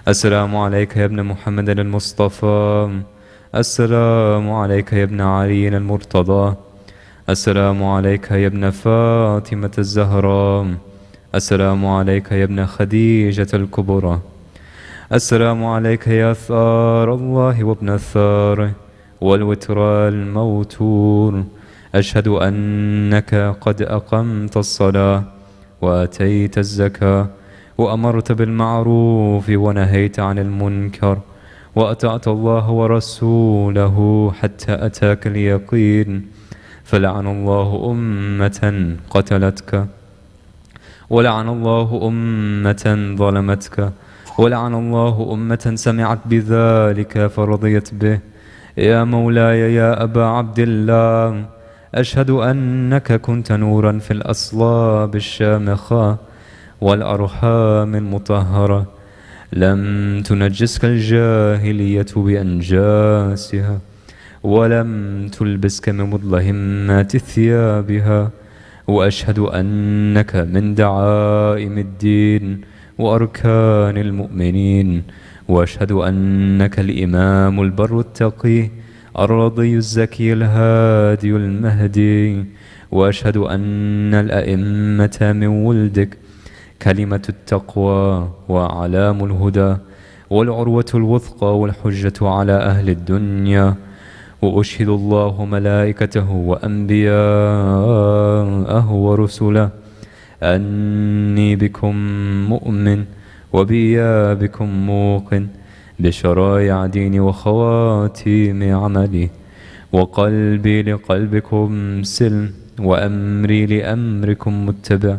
السلام عليك يا ابن محمد المصطفى. السلام عليك يا ابن علي المرتضى. السلام عليك يا ابن فاطمة الزهراء. السلام عليك يا ابن خديجة الكبرى. السلام عليك يا ثار الله وابن الثار والوتر الموتور. أشهد أنك قد أقمت الصلاة وآتيت الزكاة وأمرت بالمعروف ونهيت عن المنكر وأطعت الله ورسوله حتى أتاك اليقين. فلعن الله أمة قتلتك، ولعن الله أمة ظلمتك، ولعن الله أمة سمعت بذلك فرضيت به. يا مولاي يا أبا عبد الله، أشهد أنك كنت نورا في الأصلاب الشامخة والأرحام المطهرة، لم تنجسك الجاهلية بأنجاسها، ولم تلبسك من مظلهمات ثيابها. وأشهد أنك من دعائم الدين وأركان المؤمنين. وأشهد أنك الإمام البر التقي الرضي الزكي الهادي المهدي. وأشهد أن الأئمة من ولدك كلمة التقوى وأعلام الهدى والعروة الوثقى والحجة على أهل الدنيا. وأشهد الله ملائكته وأنبياءه ورسله أني بكم مؤمن وبيا بكم موقن بشرائع ديني وخواتيم عملي، وقلبي لقلبكم سلم وأمري لأمركم متبع.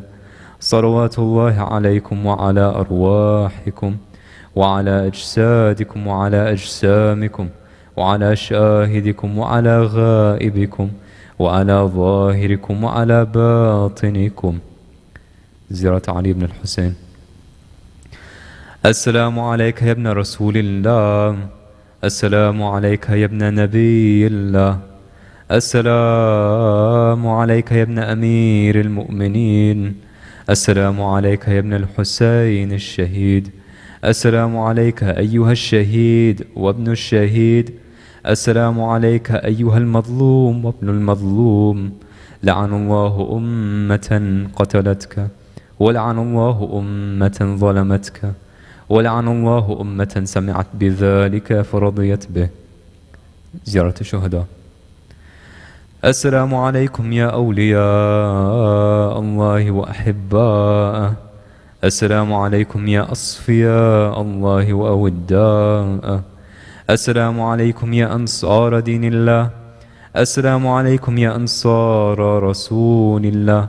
صلوات الله عليكم وعلى أرواحكم وعلى أجسادكم وعلى أجسامكم وعلى شاهدكم وعلى غائبكم وعلى ظاهركم وعلى باطنكم. زيارة علي بن الحسين. السلام عليك يا ابن رسول الله، السلام عليك يا ابن نبي الله، السلام عليك يا ابن أمير المؤمنين، السلام عليك يا ابن الحسين الشهيد، السلام عليك أيها الشهيد وابن الشهيد، السلام عليك أيها المظلوم وابن المظلوم. لعن الله أمة قتلتك، ولعن الله أمة ظلمتك، ولعن الله أمة سمعت بذلك فرضيت به. زيارة الشهداء. السلام عليكم يا أولياء الله وأحباءه، السلام عليكم يا أصفياء الله وأوداءه، السلام عليكم يا أنصار دين الله، السلام عليكم يا أنصار رسول الله،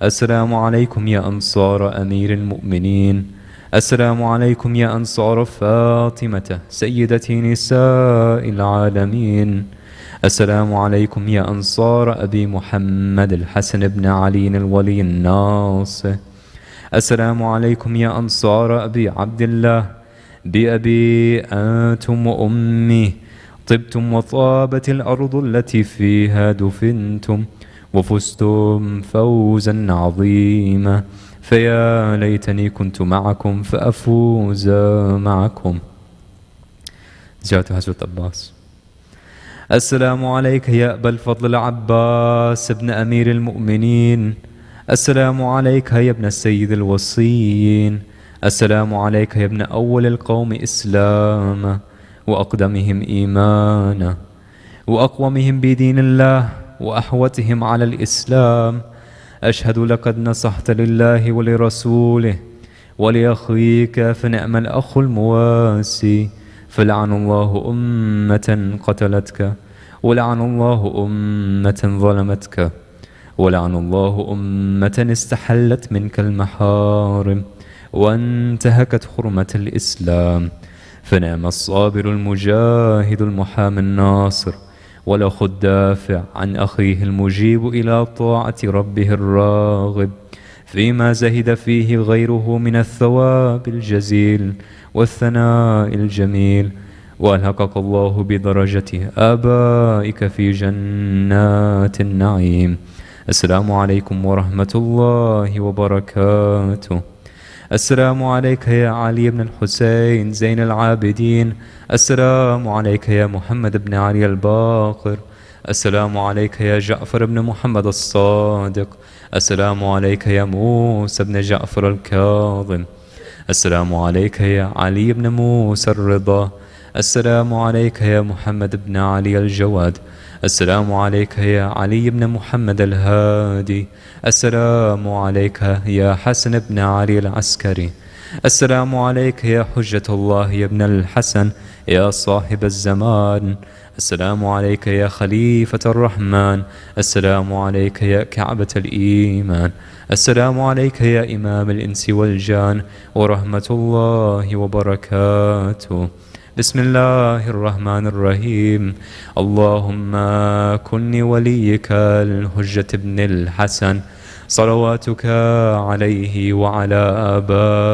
السلام عليكم يا أنصار أمير المؤمنين، السلام عليكم يا أنصار فاطمة سيدة نساء العالمين، السلام عليكم يا أنصار أبي محمد الحسن بن علي الولي الناصر، السلام عليكم يا أنصار أبي عبد الله، بأبي أنتم وأمي، طبتم وطابت الأرض التي فيها دفنتم، وفزتم فوزا عظيما، فيا ليتني كنت معكم فأفوز معكم. زيارة حضرة عباس. السلام عليك يا أبا الفضل العباس ابن أمير المؤمنين، السلام عليك يا ابن السيد الوصيين، السلام عليك يا ابن أول القوم إسلاما وأقدمهم إيمانا وأقومهم بدين الله وأحوتهم على الإسلام. أشهد لقد نصحت لله ولرسوله ولأخيك فنعم الأخ المواسي، فلعن الله أمة قتلتك، ولعن الله أمة ظلمتك، ولعن الله أمة استحلت منك المحارم وانتهكت حرمة الإسلام. فنعم الصابر المجاهد المحامي الناصر، والأخ الدافع عن أخيه المجيب إلى طاعة ربه الراغب فيما زهد فيه غيره من الثواب الجزيل والثناء الجميل. وألحقك الله بدرجة آبائك في جنات النعيم. السلام عليكم ورحمة الله وبركاته. السلام عليك يا علي بن الحسين زين العابدين، السلام عليك يا محمد بن علي الباقر، السلام عليك يا جعفر بن محمد الصادق، السلام عليك يا موسى بن جعفر الكاظم، السلام عليك يا علي بن موسى الرضا، السلام عليك يا محمد بن علي الجواد، السلام عليك يا علي بن محمد الهادي، السلام عليك يا حسن بن علي العسكري، السلام عليك يا حجة الله يا ابن الحسن يا صاحب الزمان، السلام عليك يا خليفة الرحمن، السلام عليك يا كعبة الإيمان، السلام عليك يا إمام الإنس والجان ورحمة الله وبركاته. بسم الله الرحمن الرحيم. اللهم كن وليك الحجة بن الحسن صلواتك عليه وعلى آبائه